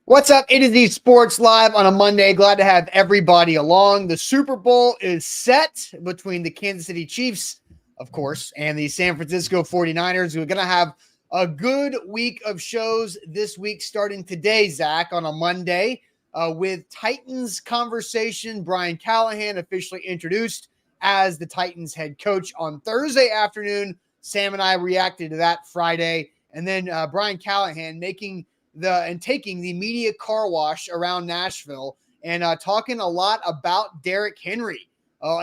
What's up? It is the Sports Live on a Monday. Glad to have everybody along. The Super Bowl is set between the Kansas City Chiefs, of course, and the San Francisco 49ers. We're going to have a good week of shows this week, starting today, Zach, on a Monday, with Titans conversation. Brian Callahan officially introduced as the Titans head coach on Thursday afternoon. Sam and I reacted to that Friday. And then Brian Callahan taking the media car wash around Nashville and talking a lot about Derrick Henry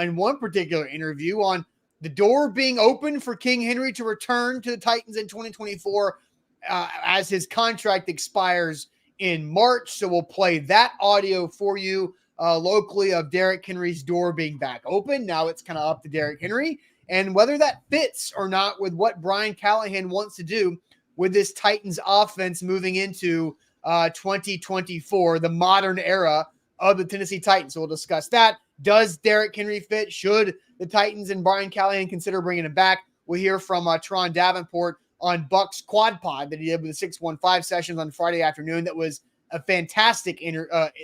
in one particular interview on the door being open for King Henry to return to the Titans in 2024 as his contract expires in March. So we'll play that audio for you locally of Derrick Henry's door being back open. Now it's kind of up to Derrick Henry and whether that fits or not with what Brian Callahan wants to do with this Titans offense moving into 2024, the modern era of the Tennessee Titans. So we'll discuss that. Does Derrick Henry fit? Should the Titans and Brian Callahan consider bringing him back? We'll hear from Teron Davenport on Buck's Quad Pod that he did with the 615 sessions on Friday afternoon. That was a fantastic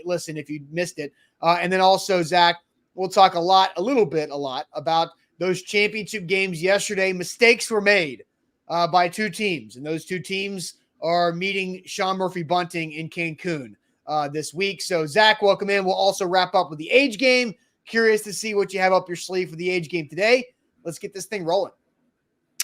listen if you missed it. And then also, Zach, we'll talk a lot about those championship games yesterday. Mistakes were made by two teams, and those two teams are meeting Sean Murphy-Bunting in Cancun this week. So, Zach, welcome in. We'll also wrap up with the age game. Curious to see what you have up your sleeve for the age game today. Let's get this thing rolling.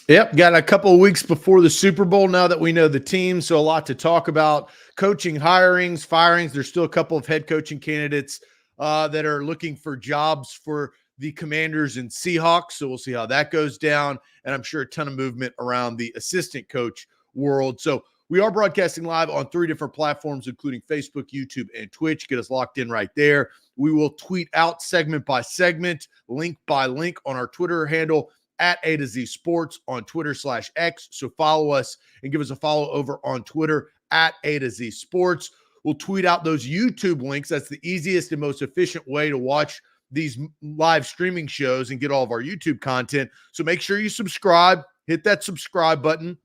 Yep, got a couple of weeks before the Super Bowl now that we know the team, so a lot to talk about. Coaching hirings, firings. There's still a couple of head coaching candidates that are looking for jobs for the Commanders and Seahawks, so we'll see how that goes down, and I'm sure a ton of movement around the assistant coach world. So we are broadcasting live on 3 different platforms, including Facebook, YouTube, and Twitch. Get us locked in right there. We will tweet out segment by segment, link by link on our Twitter handle at A to Z Sports on Twitter/X. So follow us and give us a follow over on Twitter at A to Z Sports. We'll tweet out those YouTube links. That's the easiest and most efficient way to watch these live streaming shows and get all of our YouTube content. So make sure you subscribe, hit that subscribe button.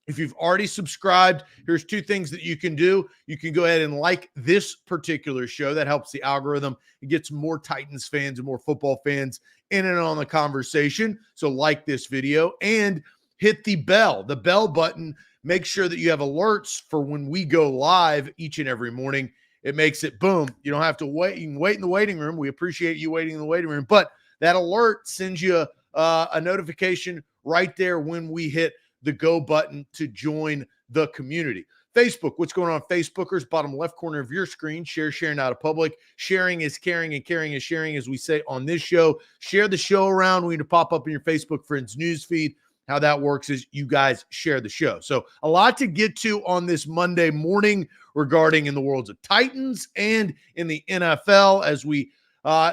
If you've already subscribed, here's 2 things that you can do. You can go ahead and like this particular show. That helps the algorithm. It gets more Titans fans and more football fans in and on the conversation. So like this video and hit the bell button. Make sure that you have alerts for when we go live each and every morning. It makes it boom. You don't have to wait. You can wait in the waiting room. We appreciate you waiting in the waiting room. But that alert sends you a notification right there when we hit the go button to join the community. Facebook, what's going on, Facebookers? Bottom left corner of your screen. Sharing out of public. Sharing is caring and caring is sharing, as we say on this show. Share the show around. We need to pop up in your Facebook friends news feed. How that works is you guys share the show. So a lot to get to on this Monday morning regarding in the worlds of Titans and in the NFL as we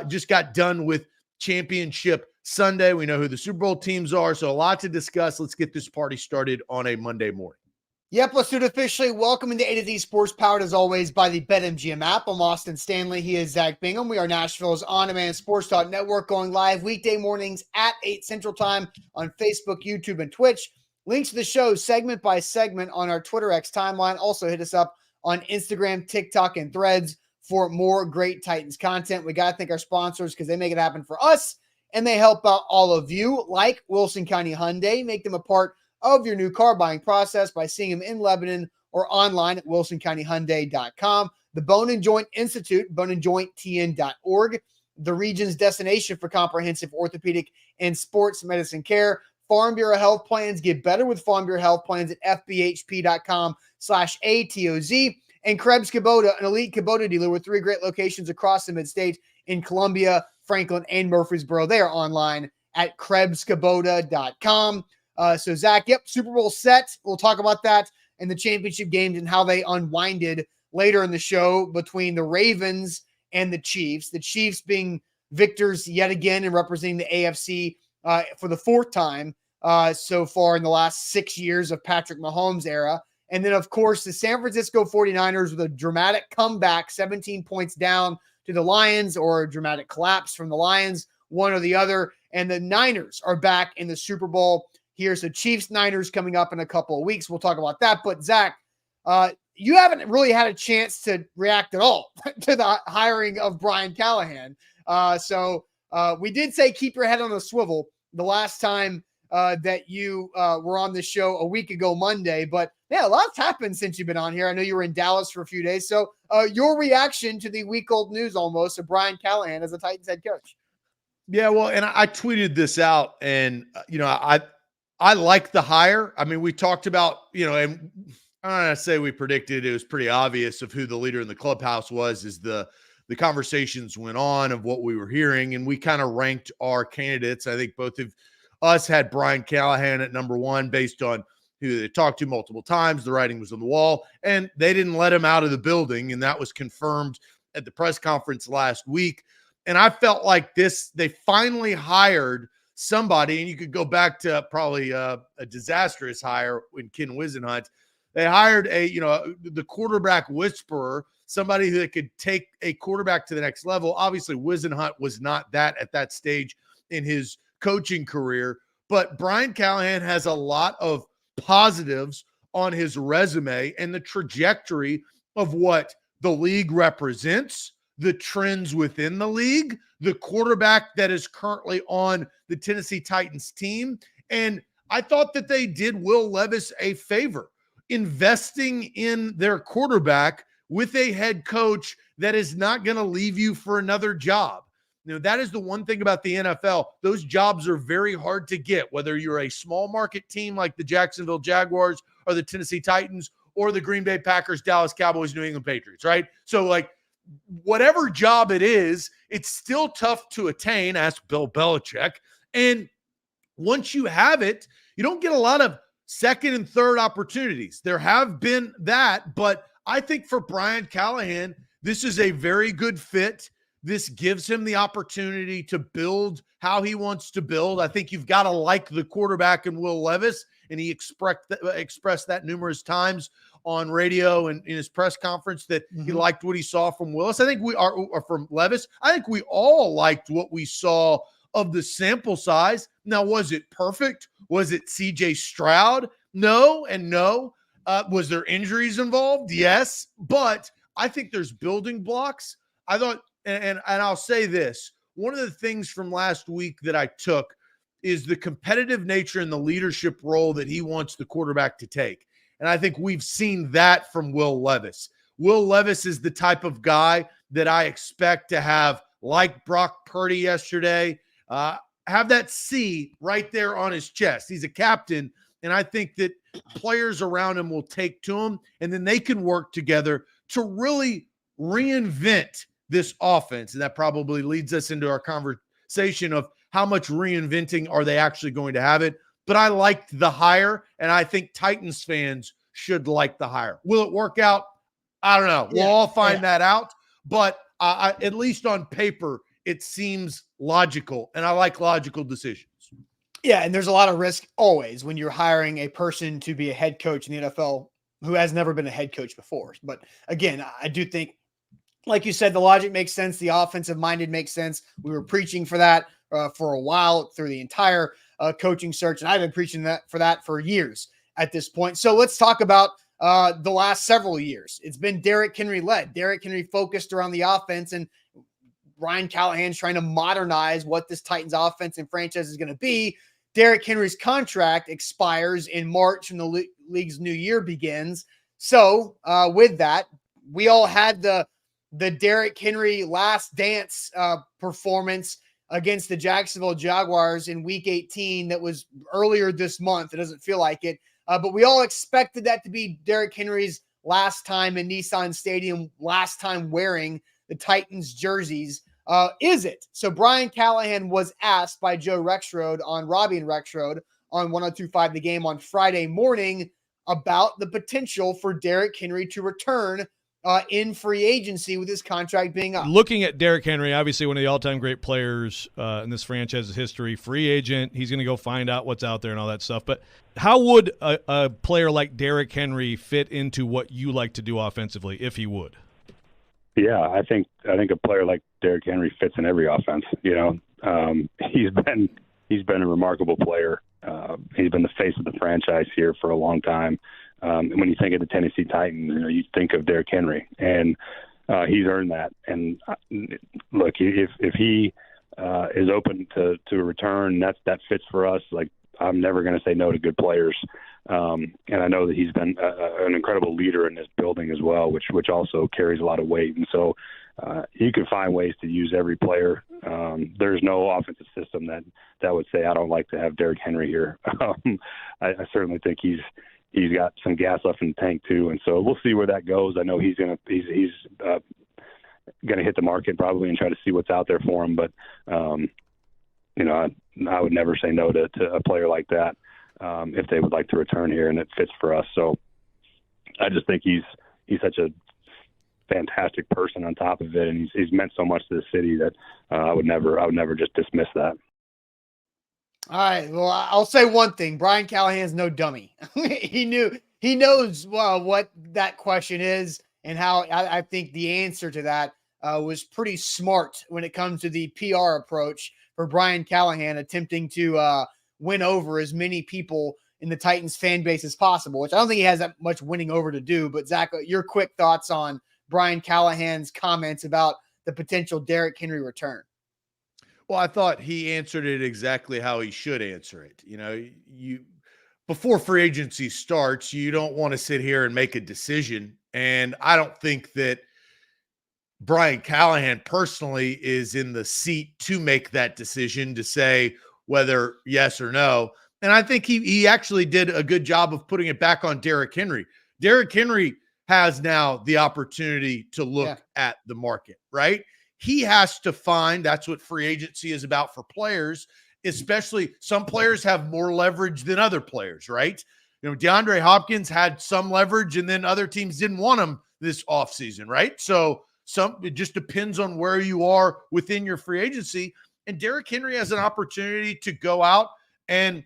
just got done with Championship Sunday. We know who the Super Bowl teams are, so a lot to discuss. Let's get this party started on a Monday morning. Yep, let's do it officially. Welcome into A to Z Sports, powered as always by the BetMGM app. I'm Austin Stanley. He is Zach Bingham. We are Nashville's on-demand sports talk network, going live weekday mornings at 8 Central Time on Facebook, YouTube, and Twitch. Links to the show segment by segment on our Twitter X timeline. Also hit us up on Instagram, TikTok, and Threads for more great Titans content. We got to thank our sponsors because they make it happen for us, and they help out all of you, like Wilson County Hyundai. Make them a part of your new car buying process by seeing them in Lebanon or online at wilsoncountyhyundai.com. The Bone and Joint Institute, boneandjointtn.org, the region's destination for comprehensive orthopedic and sports medicine care. Farm Bureau Health Plans. Get better with Farm Bureau Health Plans at fbhp.com/ATOZ. And Krebs Kubota, an elite Kubota dealer with 3 great locations across the mid-state in Columbia, Franklin, and Murfreesboro. They are online at KrebsKubota.com. So, Zach, yep, Super Bowl set. We'll talk about that and the championship games and how they unwinded later in the show between the Ravens and the Chiefs. The Chiefs being victors yet again and representing the AFC for the 4th time so far in the last 6 years of Patrick Mahomes' era. And then, of course, the San Francisco 49ers with a dramatic comeback, 17 points down to the Lions, or a dramatic collapse from the Lions, one or the other. And the Niners are back in the Super Bowl. Here's the Chiefs-Niners coming up in a couple of weeks. We'll talk about that. But, Zach, you haven't really had a chance to react at all to the hiring of Brian Callahan. So we did say keep your head on a swivel the last time that you were on the show a week ago Monday. But yeah, a lot's happened since you've been on here. I know you were in Dallas for a few days. So your reaction to the week-old news almost of Brian Callahan as a Titans head coach. Yeah, well, and I tweeted this out, and I like the hire. I mean, we talked about, and I'm not gonna say we predicted, it was pretty obvious of who the leader in the clubhouse was as the conversations went on of what we were hearing, and we kind of ranked our candidates. I think both of us had Brian Callahan at number one based on who they talked to multiple times. The writing was on the wall, and they didn't let him out of the building, and that was confirmed at the press conference last week. And I felt like they finally hired somebody, and you could go back to probably a disastrous hire in Ken Wisenhunt. They hired the quarterback whisperer, somebody who could take a quarterback to the next level. Obviously, Wisenhunt was not that at that stage in his coaching career, but Brian Callahan has a lot of positives on his resume and the trajectory of what the league represents, the trends within the league, the quarterback that is currently on the Tennessee Titans team. And I thought that they did Will Levis a favor, investing in their quarterback with a head coach that is not going to leave you for another job. That is the one thing about the NFL. Those jobs are very hard to get, whether you're a small market team like the Jacksonville Jaguars or the Tennessee Titans or the Green Bay Packers, Dallas Cowboys, New England Patriots, right? So like whatever job it is, it's still tough to attain, ask Bill Belichick. And once you have it, you don't get a lot of second and third opportunities. There have been that, but I think for Brian Callahan, this is a very good fit. This gives him the opportunity to build how he wants to build. I think you've got to like the quarterback in Will Levis, and he expressed that numerous times on radio and in his press conference that he liked what he saw from Willis. I think we are from Levis. I think we all liked what we saw of the sample size. Now, was it perfect? Was it CJ Stroud? No and no. Was there injuries involved? Yes. But I think there's building blocks. I thought, and I'll say this, one of the things from last week that I took is the competitive nature and the leadership role that he wants the quarterback to take. And I think we've seen that from Will Levis. Will Levis is the type of guy that I expect to have, like Brock Purdy yesterday, have that C right there on his chest. He's a captain, and I think that players around him will take to him, and then they can work together to really reinvent this offense. And that probably leads us into our conversation of how much reinventing are they actually going to have it. But I liked the hire, and I think Titans fans should like the hire. Will it work out? I don't know. We'll all find that out. But at least on paper, it seems logical, and I like logical decisions. Yeah, and there's a lot of risk always when you're hiring a person to be a head coach in the NFL who has never been a head coach before. But again, I do think, like you said, the logic makes sense. The offensive-minded makes sense. We were preaching for that for a while through the entire coaching search, and I've been preaching for that for years at this point. So let's talk about the last several years. It's been Derrick Henry led. Derrick Henry focused around the offense, and Brian Callahan's trying to modernize what this Titans offense and franchise is going to be. Derrick Henry's contract expires in March when the league's new year begins. So with that, we all had the Derrick Henry last dance performance against the Jacksonville Jaguars in week 18 that was earlier this month. It doesn't feel like it, but we all expected that to be Derrick Henry's last time in Nissan Stadium, last time wearing the Titans jerseys. Is it? So Brian Callahan was asked by Joe Rexrode on Robbie and Rexrode on 102.5 The Game on Friday morning about the potential for Derrick Henry to return in free agency with his contract being up. Looking at Derrick Henry, obviously one of the all-time great players in this franchise's history, free agent. He's going to go find out what's out there and all that stuff. But how would a player like Derrick Henry fit into what you like to do offensively, if he would? Yeah, I think a player like Derrick Henry fits in every offense. You know, he's been a remarkable player. He's been the face of the franchise here for a long time. And when you think of the Tennessee Titans, you think of Derrick Henry, and he's earned that. And look, if he is open to a return, that fits for us. Like, I'm never going to say no to good players. And I know that he's been an incredible leader in this building as well, which also carries a lot of weight. And so you can find ways to use every player. There's no offensive system that would say, I don't like to have Derrick Henry here. I certainly think he's got some gas left in the tank too. And so we'll see where that goes. I know he's going to hit the market probably and try to see what's out there for him. But, I would never say no to a player like that if they would like to return here and it fits for us. So I just think he's such a fantastic person on top of it, and he's meant so much to the city that I would never just dismiss that. All right. Well, I'll say one thing. Brian Callahan's no dummy. He knows what that question is and how I think the answer to that was pretty smart when it comes to the PR approach for Brian Callahan attempting to win over as many people in the Titans fan base as possible, which I don't think he has that much winning over to do. But Zach, your quick thoughts on Brian Callahan's comments about the potential Derrick Henry return. Well, I thought he answered it exactly how he should answer it. Before free agency starts, you don't want to sit here and make a decision. And I don't think that Brian Callahan personally is in the seat to make that decision to say whether yes or no. And I think he actually did a good job of putting it back on Derrick Henry. Derrick Henry has now the opportunity to look at the market, right? He has to find, that's what free agency is about for players, especially some players have more leverage than other players, right? DeAndre Hopkins had some leverage and then other teams didn't want him this offseason, right? So it just depends on where you are within your free agency. And Derrick Henry has an opportunity to go out and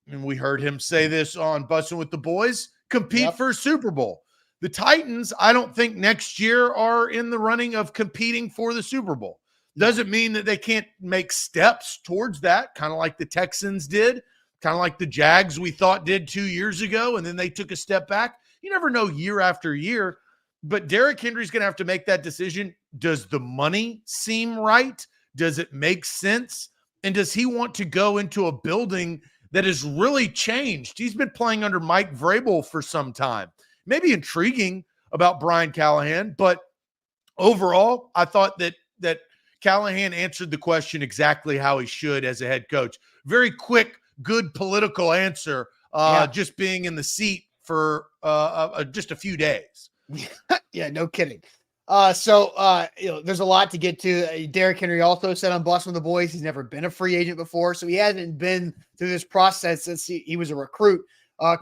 we heard him say this on Bussin' with the Boys, compete for a Super Bowl. The Titans, I don't think next year are in the running of competing for the Super Bowl. Doesn't mean that they can't make steps towards that, kind of like the Texans did, kind of like the Jags we thought did 2 years ago, and then they took a step back. You never know year after year, but Derrick Henry's going to have to make that decision. Does the money seem right? Does it make sense? And does he want to go into a building that has really changed? He's been playing under Mike Vrabel for some time. Maybe intriguing about Brian Callahan, but overall, I thought that Callahan answered the question exactly how he should as a head coach. Very quick, good political answer, just being in the seat for just a few days. Yeah, no kidding. There's a lot to get to. Derrick Henry also said on Bussin' with the Boys he's never been a free agent before, so he hasn't been through this process since he was a recruit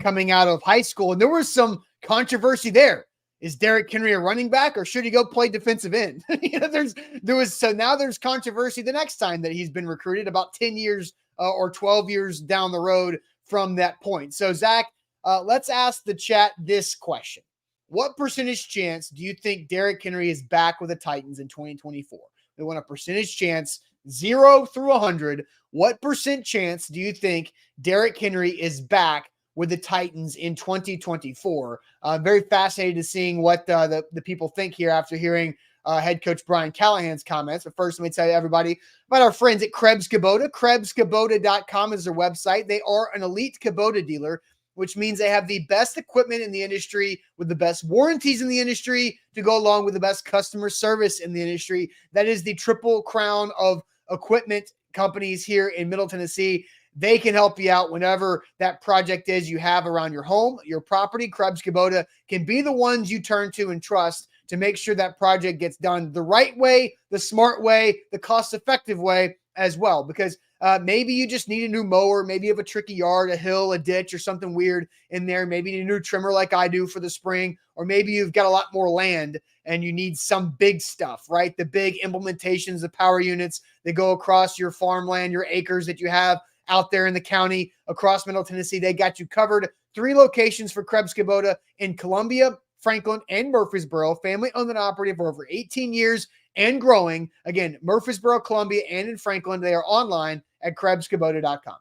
coming out of high school. And there was some controversy there. Is Derrick Henry a running back or should he go play defensive end? Now there's controversy the next time that he's been recruited about 10 years or 12 years down the road from that point. So Zach, let's ask the chat this question. What percentage chance do you think Derrick Henry is back with the Titans in 2024? We want a percentage chance, 0 through 100. What percent chance do you think Derrick Henry is back with the Titans in 2024? Very fascinated to seeing what the people think here after hearing head coach Brian Callahan's comments. But first, let me tell you everybody about our friends at Krebs Kubota. KrebsKubota.com is their website. They are an elite Kubota dealer, which means they have the best equipment in the industry with the best warranties in the industry to go along with the best customer service in the industry. That is the triple crown of equipment companies here in Middle Tennessee. They can help you out whenever that project is you have around your home, your property. Krebs Kubota can be the ones you turn to and trust to make sure that project gets done the right way, the smart way, the cost-effective way as well. Because maybe you just need a new mower. Maybe you have a tricky yard, a hill, a ditch, or something weird in there. Maybe you need a new trimmer like I do for the spring. Or maybe you've got a lot more land and you need some big stuff, right? The big implementations, the power units that go across your farmland, your acres that you have out there in the county across Middle Tennessee. They got you covered. 3 locations for Krebs Kubota in Columbia, Franklin, and Murfreesboro. Family owned and operated for over 18 years and growing. Again, Murfreesboro, Columbia, and in Franklin. They are online at KrebsKubota.com.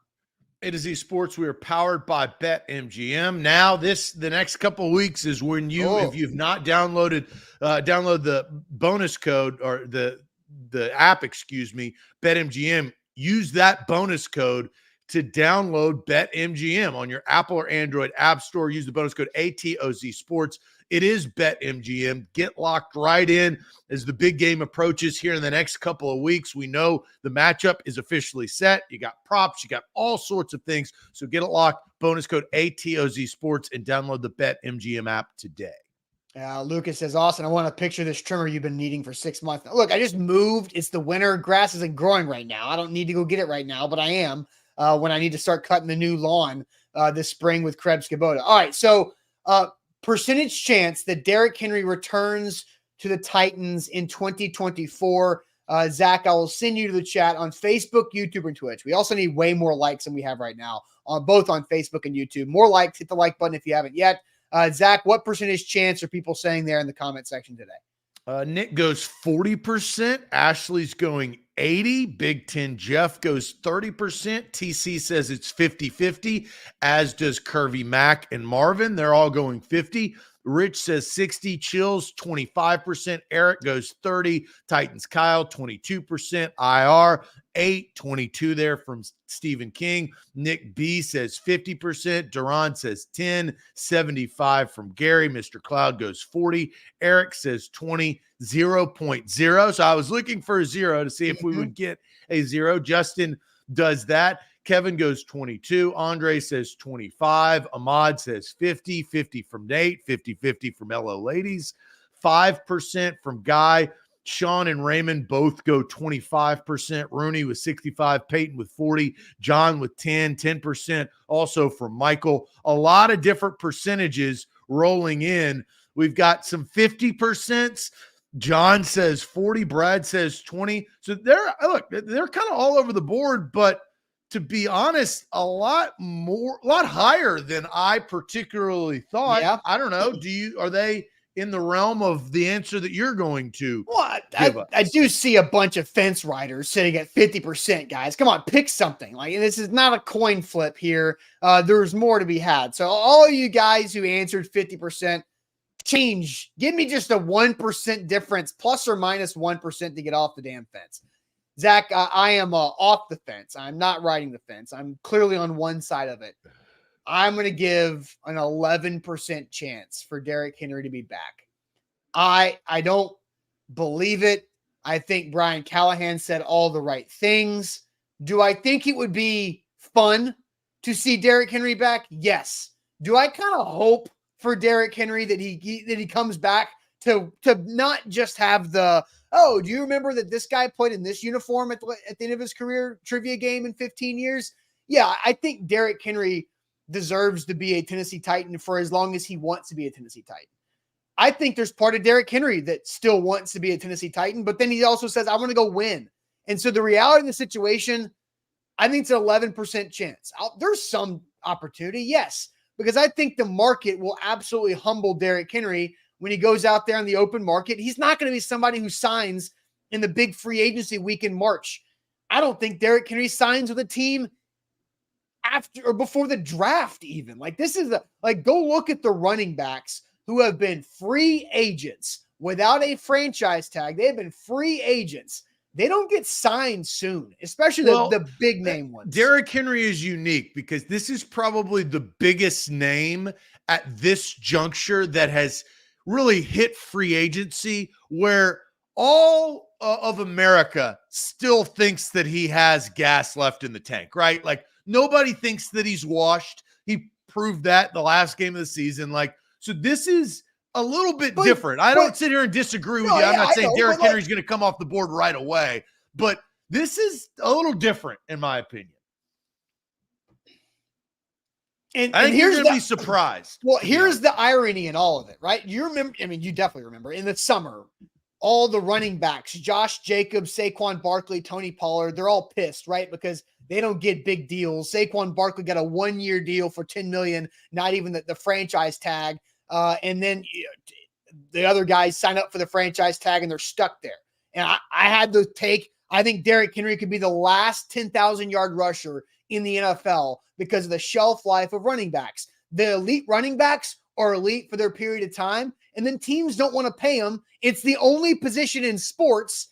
A to Z Sports, we are powered by BetMGM. Now, the next couple of weeks is when if you've not download the bonus code or the app, BetMGM, use that bonus code to download BetMGM on your Apple or Android app store. Use the bonus code ATOZ Sports. It is BetMGM. Get locked right in as the big game approaches here in the next couple of weeks. We know the matchup is officially set. You got props. You got all sorts of things. So get it locked. Bonus code ATOZ Sports and download the BetMGM app today. Lucas says, Austin, I want to picture this trimmer you've been needing for 6 months. Now, look, I just moved. It's the winter. Grass isn't growing right now. I don't need to go get it right now, but I am when I need to start cutting the new lawn this spring with Krebs Kubota. All right, so percentage chance that Derrick Henry returns to the Titans in 2024. Zach, I will send you to the chat on Facebook, YouTube, and Twitch. We also need way more likes than we have right now, both on Facebook and YouTube. More likes, hit the like button if you haven't yet. Zach, what percentage chance are people saying there in the comment section today? Nick goes 40%. Ashley's going 80. Big Ten Jeff goes 30%. TC says it's 50-50, as does Curvy Mac and Marvin. They're all going 50. Rich says 60. Chills 25%. Eric goes 30. Titans Kyle 22%. IR 8. 22 there from Stephen King. Nick B says 50%. Duran says 10. 75 from Gary. Mr. Cloud goes 40. Eric says 20. 0.0. So I was looking for a 0 to see if we would get a 0. Justin does that. Kevin goes 22. Andre says 25. Ahmad says 50. 50 from Nate. 50-50 from LO Ladies. 5% from Guy. Sean and Raymond both go 25%. Rooney with 65. Peyton with 40. John with 10. 10% also from Michael. A lot of different percentages rolling in. We've got some 50%. John says 40. Brad says 20. So they're kind of all over the board, but to be honest, a lot higher than I particularly thought. Yeah. I don't know. Are they in the realm of the answer that you're going to? Well, I do see a bunch of fence riders sitting at 50%, guys. Come on, pick something. Like, this is not a coin flip here. There's more to be had. So all you guys who answered 50%, give me just a 1% difference, plus or minus 1% to get off the damn fence. Zach, I am off the fence. I'm not riding the fence. I'm clearly on one side of it. I'm going to give an 11% chance for Derrick Henry to be back. I don't believe it. I think Brian Callahan said all the right things. Do I think it would be fun to see Derrick Henry back? Yes. Do I kind of hope for Derrick Henry that he comes back to not just have the, oh, do you remember that this guy played in this uniform at the end of his career trivia game in 15 years? Yeah, I think Derrick Henry deserves to be a Tennessee Titan for as long as he wants to be a Tennessee Titan. I think there's part of Derrick Henry that still wants to be a Tennessee Titan, but then he also says, I want to go win. And so the reality of the situation, I think it's an 11% chance. There's some opportunity, yes, because I think the market will absolutely humble Derrick Henry when he goes out there in the open market. He's not going to be somebody who signs in the big free agency week in March. I don't think Derrick Henry signs with a team after or before the draft even. Like, this is go look at the running backs who have been free agents without a franchise tag. They have been free agents. They don't get signed soon, especially the big name ones. Derrick Henry is unique because this is probably the biggest name at this juncture that has really hit free agency, where all of America still thinks that he has gas left in the tank, right? Like, nobody thinks that he's washed. He proved that the last game of the season. So this is a little bit different. I don't sit here and disagree with you. I'm not saying Derrick Henry's going to come off the board right away, but this is a little different in my opinion. And I think you're going to be surprised. Well, here's the irony in all of it, right? You remember, you definitely remember in the summer, all the running backs, Josh Jacobs, Saquon Barkley, Tony Pollard, they're all pissed, right? Because they don't get big deals. Saquon Barkley got a 1-year deal for $10 million, not even the franchise tag. And then the other guys sign up for the franchise tag and they're stuck there. And I had to take, I think Derrick Henry could be the last 10,000-yard rusher in the NFL because of the shelf life of running backs. The elite running backs are elite for their period of time, and then teams don't want to pay them. It's the only position in sports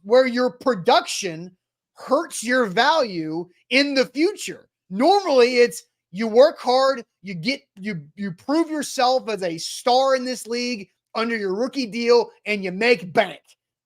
where your production hurts your value in the future. Normally it's you work hard, you prove yourself as a star in this league under your rookie deal, and you make bank.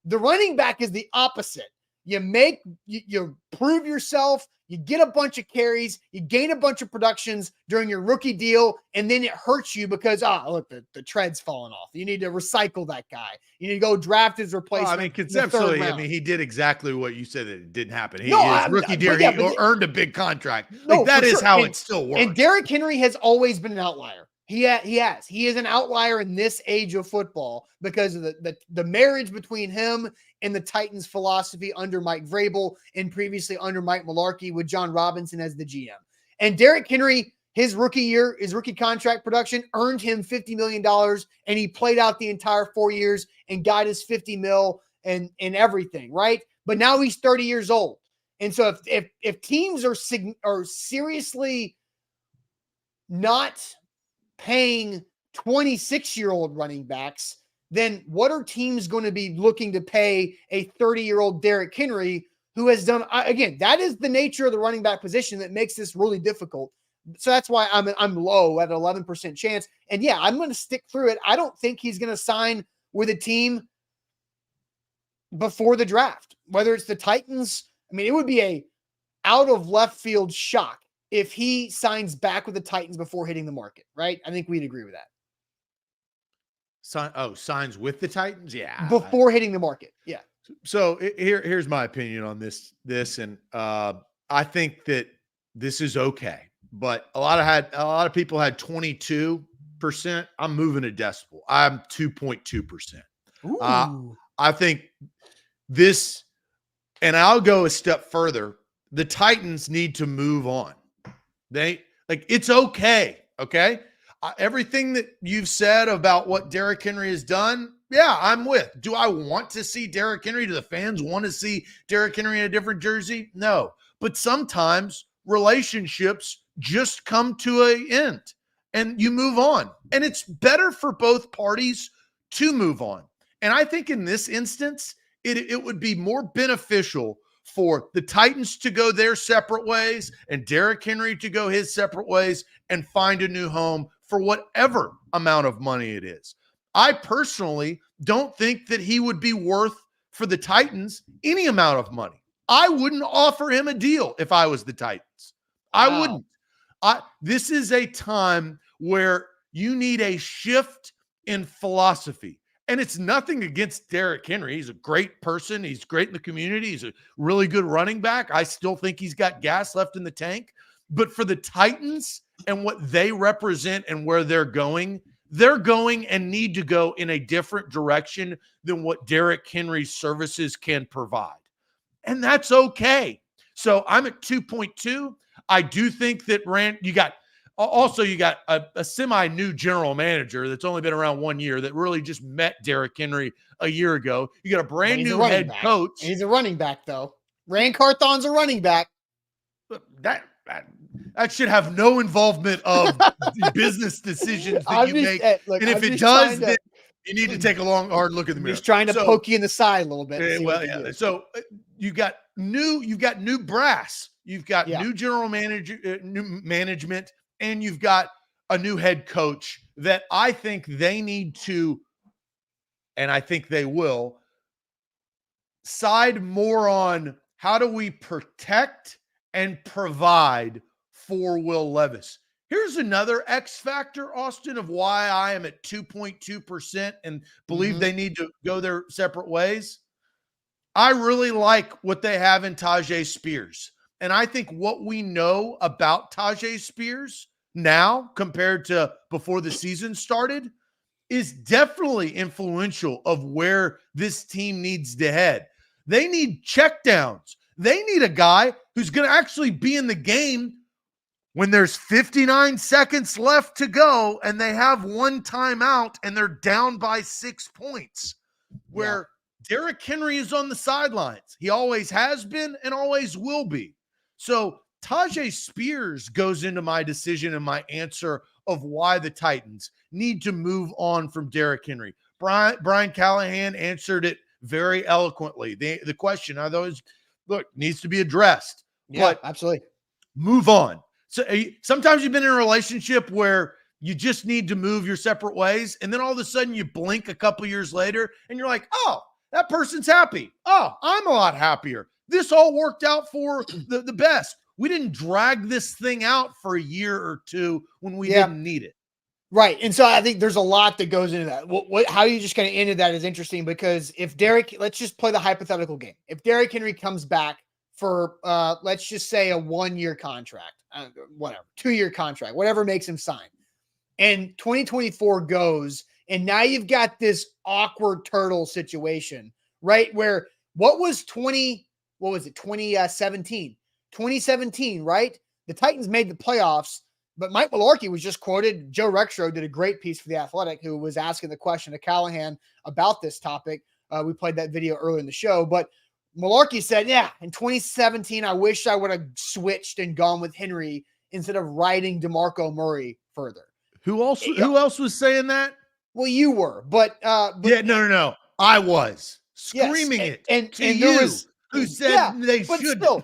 The running back is the opposite. You prove yourself, you get a bunch of carries, you gain a bunch of productions during your rookie deal, and then it hurts you because, look, the tread's falling off. You need to recycle that guy. You need to go draft his replacement. Conceptually, he did exactly what you said that it didn't happen. His rookie deal, he earned a big contract. That is how it still works. And Derrick Henry has always been an outlier. He has. He is an outlier in this age of football because of the marriage between him and the Titans' philosophy under Mike Vrabel and previously under Mike Mularkey with John Robinson as the GM. And Derrick Henry, his rookie contract production earned him $50 million, and he played out the entire 4 years and got his $50 million and everything, right? But now he's 30 years old. And so if teams are seriously not paying 26-year-old running backs, then what are teams going to be looking to pay a 30-year-old Derrick Henry who has done, again, that is the nature of the running back position that makes this really difficult. So that's why I'm low at an 11% chance. And yeah, I'm going to stick through it. I don't think he's going to sign with a team before the draft, whether it's the Titans. I mean, it would be a out of left field shock if he signs back with the Titans before hitting the market, right? I think we'd agree with that. Signs with the Titans? Yeah. Before hitting the market. Yeah. So here's my opinion on this. And I think that this is okay. But a lot of people had 22%. I'm moving a decibel. I'm 2.2%. I think this, and I'll go a step further. The Titans need to move on. It's okay. Okay. Everything that you've said about what Derrick Henry has done, yeah, I'm with. Do I want to see Derrick Henry? Do the fans want to see Derrick Henry in a different jersey? No. But sometimes relationships just come to an end and you move on. And it's better for both parties to move on. And I think in this instance, it would be more beneficial for the Titans to go their separate ways and Derrick Henry to go his separate ways and find a new home for whatever amount of money it is. I personally don't think that he would be worth for the Titans any amount of money. I wouldn't offer him a deal if I was the Titans. I wouldn't. This is a time where you need a shift in philosophy. And it's nothing against Derrick Henry. He's a great person. He's great in the community. He's a really good running back. I still think he's got gas left in the tank. But for the Titans and what they represent and where they're going and need to go in a different direction than what Derrick Henry's services can provide. And that's okay. So I'm at 2.2. I do think that you got a semi-new general manager that's only been around 1 year that really just met Derrick Henry a year ago. You got a brand new head coach. He's a running back, though. Rand Carthon's a running back. That should have no involvement of the business decisions that you make. And if it does, then you need to take a hard look at the mirror. Just trying to poke you in the side a little bit. So you've got new brass. You've got new general manager, new management, and you've got a new head coach that I think they need to, and I think they will, side more on how do we protect and provide for Will Levis. Here's another X factor, Austin, of why I am at 2.2% and believe they need to go their separate ways. I really like what they have in Taj Spears. And I think what we know about Taj Spears now compared to before the season started is definitely influential of where this team needs to head. They need checkdowns. They need a guy who's going to actually be in the game when there's 59 seconds left to go and they have one timeout and they're down by 6 points, where Derrick Henry is on the sidelines. He always has been and always will be. So Taj Spears goes into my decision and my answer of why the Titans need to move on from Derrick Henry. Brian Callahan answered it very eloquently. The question, I thought, look, needs to be addressed. Yeah, but absolutely. Move on. So sometimes you've been in a relationship where you just need to move your separate ways, and then all of a sudden you blink a couple years later and you're like, oh, that person's happy. Oh, I'm a lot happier. This all worked out for the best. We didn't drag this thing out for a year or two when we didn't need it. Right. And so I think there's a lot that goes into that. How you just kind of ended that is interesting, because if Derrick, let's just play the hypothetical game. If Derrick Henry comes back for, let's just say a 1-year contract, whatever, 2-year contract, whatever makes him sign, and 2024 goes, and now you've got this awkward turtle situation, right? Where what was 2017, right? The Titans made the playoffs, but Mike Mularkey was just quoted. Joe Rexrow did a great piece for The Athletic, who was asking the question to Callahan about this topic. We played that video earlier in the show, but Mularkey said, yeah, in 2017, I wish I would have switched and gone with Henry instead of riding DeMarco Murray further. Who else was saying that? Well, you were, but no. I was screaming it and you, there was, who said they but should. Still,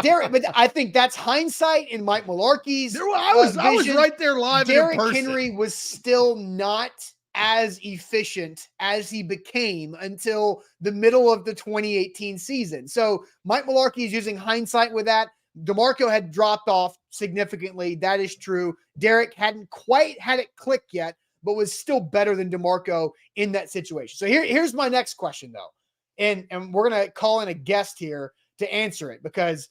Derrick, but I think that's hindsight in Mike Mularkey's. I was right there live. Derrick Henry was still not as efficient as he became until the middle of the 2018 season. So Mike Mularkey is using hindsight with that. DeMarco had dropped off significantly. That is true. Derrick hadn't quite had it click yet, but was still better than DeMarco in that situation. So here's my next question, though. And we're going to call in a guest here to answer it, because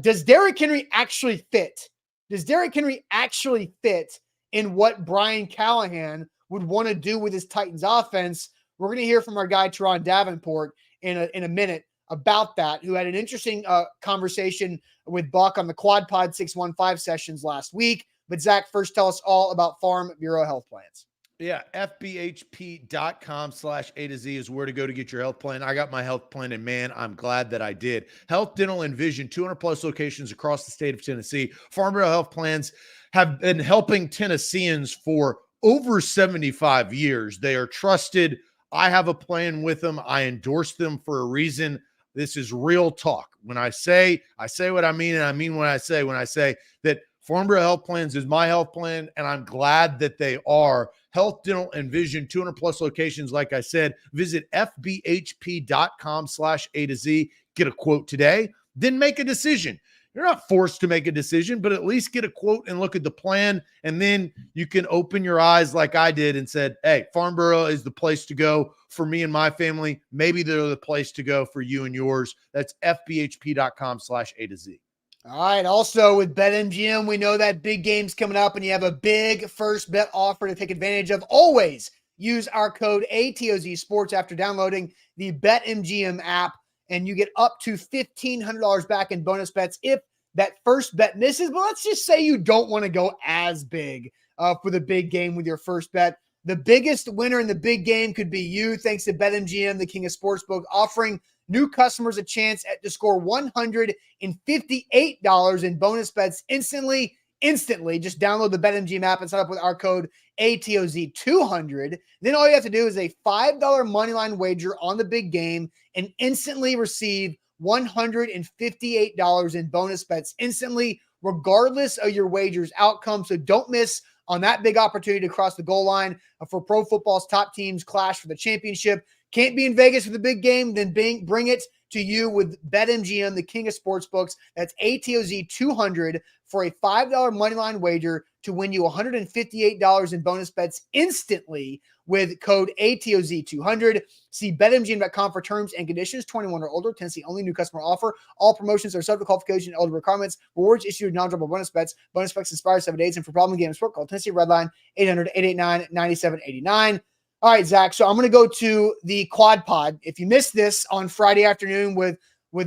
does Derrick Henry actually fit? Does Derrick Henry actually fit in what Brian Callahan would want to do with his Titans offense? We're going to hear from our guy, Teron Davenport, in a minute about that, who had an interesting conversation with Buck on the Quad Pod 615 sessions last week. But Zach, first tell us all about Farm Bureau Health Plans. Yeah, FBHP.com/A to Z is where to go to get your health plan. I got my health plan, and man, I'm glad that I did. Health, dental, and vision, 200 plus locations across the state of Tennessee. Farm Bureau Health Plans have been helping Tennesseans for over 75 years. They are trusted. I have a plan with them. I endorse them for a reason. This is real talk. When I say what I mean, and I mean what I say when I say that Farm Bureau Health Plans is my health plan, and I'm glad that they are. Health, dental, and vision, 200 plus locations. Like I said, visit FBHP.com/A to Z. Get a quote today, then make a decision. You're not forced to make a decision, but at least get a quote and look at the plan. And then you can open your eyes like I did and said, hey, Farm Bureau is the place to go for me and my family. Maybe they're the place to go for you and yours. That's FBHP.com/A to Z. All right. Also with BetMGM, we know that big game's coming up and you have a big first bet offer to take advantage of. Always use our code ATOZ Sports after downloading the BetMGM app, and you get up to $1,500 back in bonus bets if that first bet misses. But let's just say you don't want to go as big for the big game with your first bet. The biggest winner in the big game could be you, thanks to BetMGM, the king of sportsbook, offering new customers a chance to score $158 in bonus bets instantly. Just download the BetMGM app and sign up with our code ATOZ200. Then all you have to do is a $5 moneyline wager on the big game and instantly receive $158 in bonus bets instantly, regardless of your wager's outcome. So don't miss on that big opportunity to cross the goal line for pro football's top teams clash for the championship. Can't be in Vegas for the big game? Then bring it to you with BetMGM, the king of sportsbooks. That's ATOZ200 for a $5 moneyline wager to win you $158 in bonus bets instantly with code ATOZ200. See BetMGM.com for terms and conditions. 21 or older. Tennessee only. New customer offer. All promotions are subject to qualification and eligible requirements. Rewards issued non-dribble bonus bets. Bonus bets expire 7 days. And for problem game sport, call Tennessee Redline 800-889-9789. All right, Zach. So I'm going to go to the Quad Pod. If you missed this on Friday afternoon with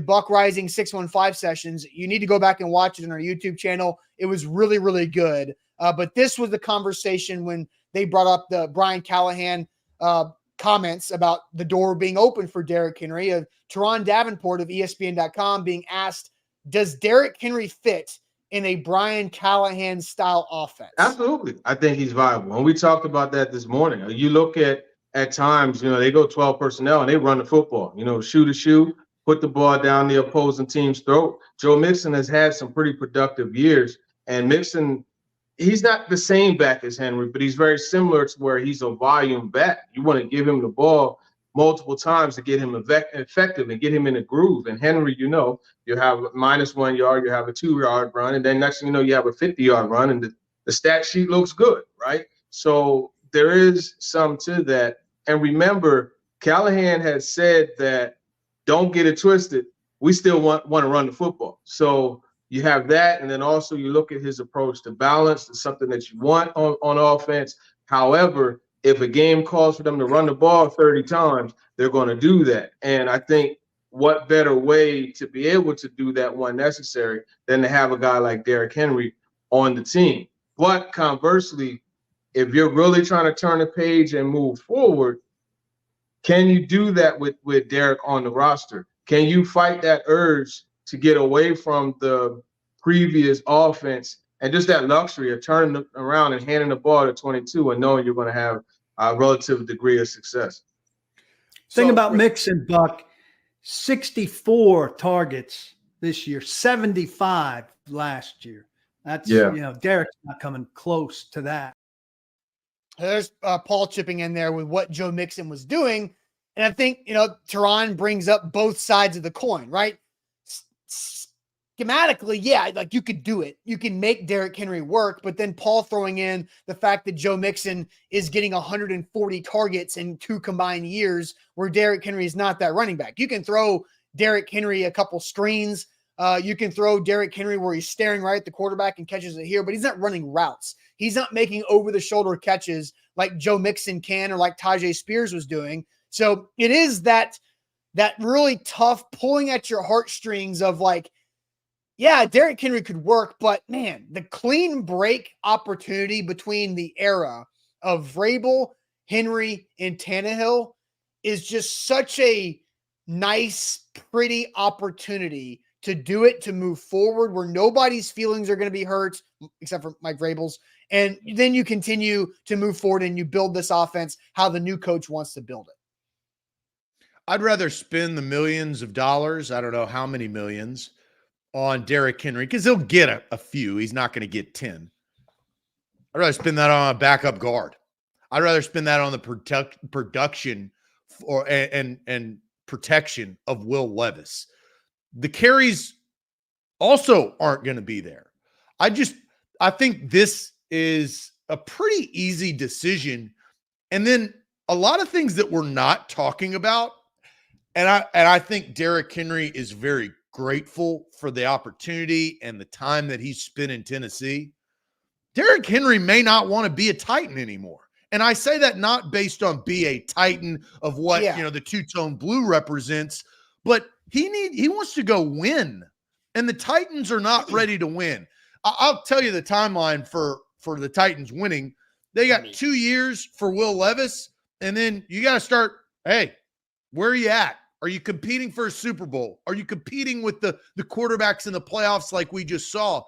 Buck Rising 615 sessions, you need to go back and watch it on our YouTube channel. It was really, really good. But this was the conversation when they brought up the Brian Callahan comments about the door being open for Derrick Henry. Teron Davenport of ESPN.com being asked, does Derrick Henry fit in a Brian Callahan style offense? Absolutely. I think he's viable. And we talked about that this morning. You look at times, they go 12 personnel and they run the football, shoot a shoe, put the ball down the opposing team's throat. Joe Mixon has had some pretty productive years. And Mixon, he's not the same back as Henry, but he's very similar to where he's a volume back. You want to give him the ball multiple times to get him effective and get him in a groove. And Henry, you have -1 yard, you have a 2-yard run, and then next thing you know, you have a 50-yard run, and the stat sheet looks good, right? So there is some to that. And remember, Callahan had said that, don't get it twisted, we still want to run the football. So you have that, and then also you look at his approach to balance. It's something that you want on offense. However, if a game calls for them to run the ball 30 times, they're going to do that. And I think what better way to be able to do that when necessary than to have a guy like Derrick Henry on the team. But conversely, if you're really trying to turn the page and move forward, can you do that with Derrick on the roster? Can you fight that urge to get away from the previous offense and just that luxury of turning around and handing the ball to 22 and knowing you're going to have a relative degree of success? Thing about Mixon, Buck, 64 targets this year, 75 last year. That's, Derrick's not coming close to that. There's Paul chipping in there with what Joe Mixon was doing. And I think, Teron brings up both sides of the coin, right? Schematically, yeah, like you could do it. You can make Derrick Henry work, but then Paul throwing in the fact that Joe Mixon is getting 140 targets in 2 combined years where Derrick Henry is not that running back. You can throw Derrick Henry a couple screens. You can throw Derrick Henry where he's staring right at the quarterback and catches it here, but he's not running routes. He's not making over-the-shoulder catches like Joe Mixon can or like Taj Spears was doing. So it is that really tough pulling at your heartstrings of like, yeah, Derrick Henry could work, but man, the clean break opportunity between the era of Vrabel, Henry, and Tannehill is just such a nice, pretty opportunity to do it, to move forward where nobody's feelings are going to be hurt except for Mike Vrabel's. And then you continue to move forward and you build this offense how the new coach wants to build it. I'd rather spend the millions of dollars, I don't know how many millions, on Derrick Henry because he'll get a few. He's not going to get 10. I'd rather spend that on a backup guard. I'd rather spend that on the production and protection of Will Levis. The carries also aren't going to be there. I think this is a pretty easy decision. And then a lot of things that we're not talking about. And I think Derrick Henry is very grateful for the opportunity and the time that he's spent in Tennessee. Derrick Henry may not want to be a Titan anymore. And I say that not based on be a Titan of what, the two-tone blue represents, but he wants to go win. And the Titans are not ready to win. I'll tell you the timeline for the Titans winning. They got 2 years for Will Levis, and then you got to start, hey, where are you at? Are you competing for a Super Bowl? Are you competing with the quarterbacks in the playoffs like we just saw?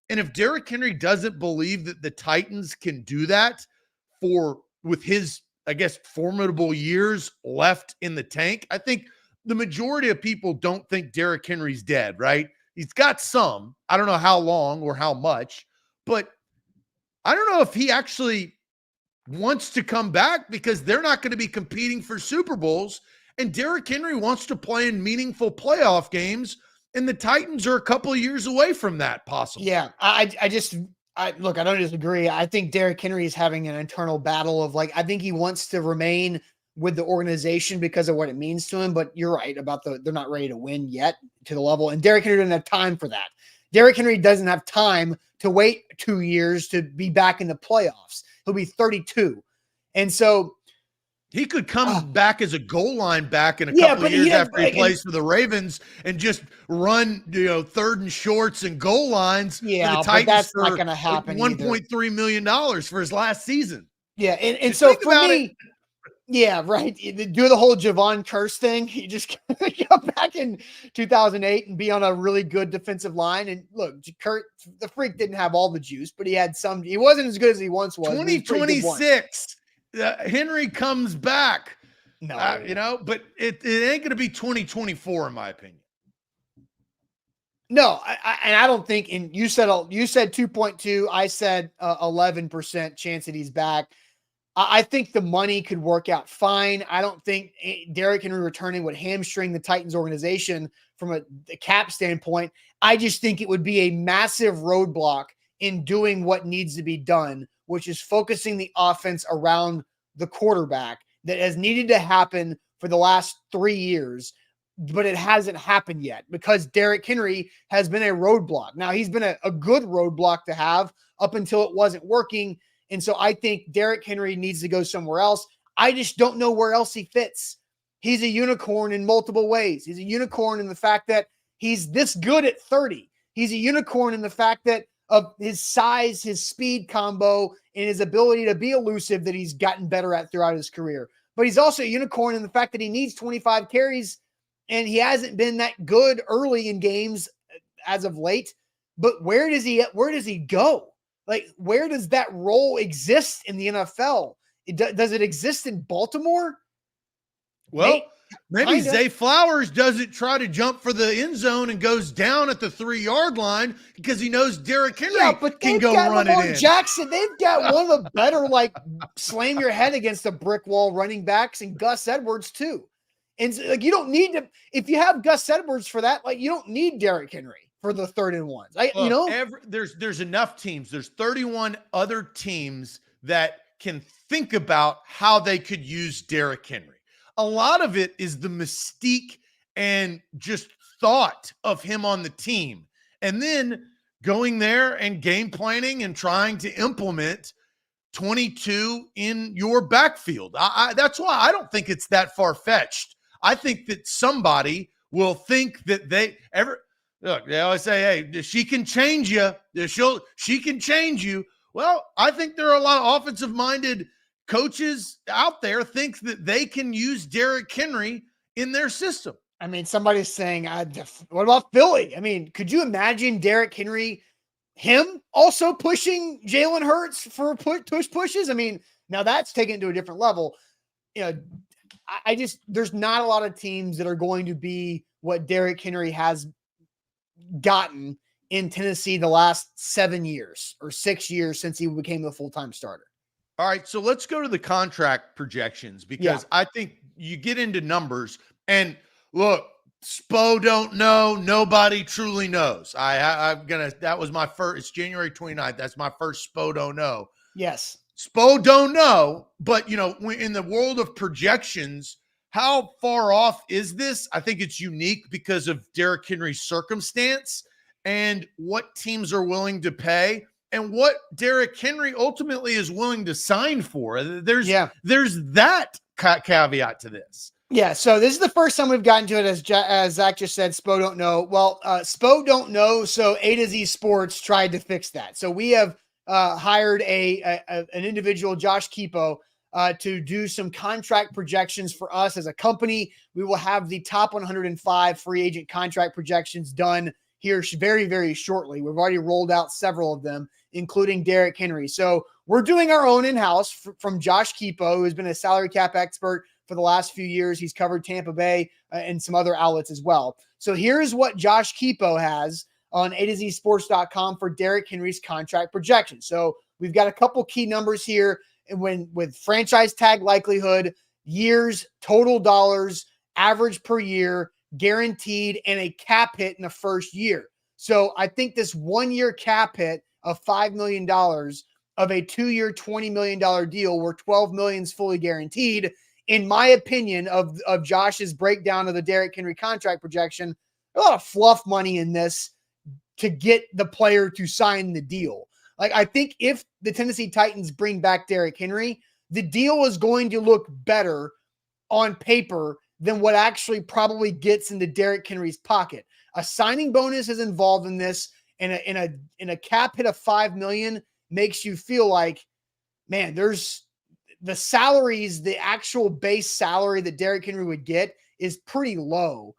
And if Derrick Henry doesn't believe that the Titans can do that with his, I guess, formidable years left in the tank, I think the majority of people don't think Derrick Henry's dead, right? He's got some. I don't know how long or how much, but I don't know if he actually wants to come back because they're not going to be competing for Super Bowls. And Derrick Henry wants to play in meaningful playoff games, and the Titans are a couple of years away from that possibly. Yeah, I look, I don't disagree. I think Derrick Henry is having an internal battle of I think he wants to remain with the organization because of what it means to him, but you're right about they're not ready to win yet to the level, and Derrick Henry doesn't have time for that. Derrick Henry doesn't have time to wait 2 years to be back in the playoffs. He'll be 32. And so he could come back as a goal line back in a couple of years after he plays for the Ravens and just run, third and shorts and goal lines. Yeah, for the Titans but that's not going to happen. $1.3 million for his last season. Yeah, and so for me, Yeah, right. Do the whole Javon Curse thing. You just come back in 2008 and be on a really good defensive line. And look, Kurt, the freak didn't have all the juice, but he had some. He wasn't as good as he once was. 2026, Henry comes back. No, But it ain't going to be 2024, in my opinion. No, I don't think. And you said 2.2. I said 11% chance that he's back. I think the money could work out fine. I don't think Derrick Henry returning would hamstring the Titans organization from a cap standpoint. I just think it would be a massive roadblock in doing what needs to be done, which is focusing the offense around the quarterback that has needed to happen for the last 3 years, but it hasn't happened yet because Derrick Henry has been a roadblock. Now, he's been a good roadblock to have up until it wasn't working. And so I think Derrick Henry needs to go somewhere else. I just don't know where else he fits. He's a unicorn in multiple ways. He's a unicorn in the fact that he's this good at 30. He's a unicorn in the fact that of his size, his speed combo, and his ability to be elusive that he's gotten better at throughout his career. But he's also a unicorn in the fact that he needs 25 carries, and he hasn't been that good early in games as of late. But where does he go? Like, where does that role exist in the NFL? Does it exist in Baltimore? Well, maybe Zay Flowers doesn't try to jump for the end zone and goes down at the 3-yard line because he knows Derrick Henry can go run it in. Jackson, they've got one of the better, slam your head against a brick wall running backs, and Gus Edwards too. And you don't need to, if you have Gus Edwards for that, you don't need Derrick Henry for the 3rd and 1s. There's enough teams. There's 31 other teams that can think about how they could use Derrick Henry. A lot of it is the mystique and just thought of him on the team, and then going there and game planning and trying to implement 22 in your backfield. That's why I don't think it's that far-fetched. I think that somebody will think that look, they always say, hey, she can change you. She can change you. Well, I think there are a lot of offensive-minded coaches out there think that they can use Derrick Henry in their system. I mean, somebody's saying, what about Philly? I mean, could you imagine Derrick Henry, him also pushing Jalen Hurts for pushes? I mean, now that's taken to a different level. There's not a lot of teams that are going to be what Derrick Henry has gotten in Tennessee the last 7 years or 6 years since he became the full-time starter. All right, so let's go to the contract projections because I think you get into numbers and look, Spo don't know. Nobody truly knows. That was my first, it's January 29th. That's my first Spo don't know. Yes. Spo don't know, but in the world of projections, how far off is this? I think it's unique because of Derrick Henry's circumstance and what teams are willing to pay and what Derrick Henry ultimately is willing to sign for. There's that caveat to this. Yeah, so this is the first time we've gotten to it, as Zach just said, Spo don't know. Well, Spo don't know, so A to Z Sports tried to fix that. So we have hired an individual, Josh Keepo, to do some contract projections for us as a company. We will have the top 105 free agent contract projections done here very, very shortly. We've already rolled out several of them, including Derrick Henry. So we're doing our own in-house from Josh Keepo, who's been a salary cap expert for the last few years. He's covered Tampa Bay and some other outlets as well. So here's what Josh Keepo has on A to Z Sports.com for Derrick Henry's contract projection. So we've got a couple key numbers here with franchise tag likelihood, years, total dollars, average per year, guaranteed, and a cap hit in the first year. So I think this 1-year cap hit of $5 million of a 2-year, $20 million deal where $12 million is fully guaranteed, in my opinion, of Josh's breakdown of the Derrick Henry contract projection, a lot of fluff money in this to get the player to sign the deal. I think if the Tennessee Titans bring back Derrick Henry, the deal is going to look better on paper than what actually probably gets into Derrick Henry's pocket. A signing bonus is involved in this, and in a cap hit of $5 million makes you feel like, man, there's the salaries, the actual base salary that Derrick Henry would get is pretty low.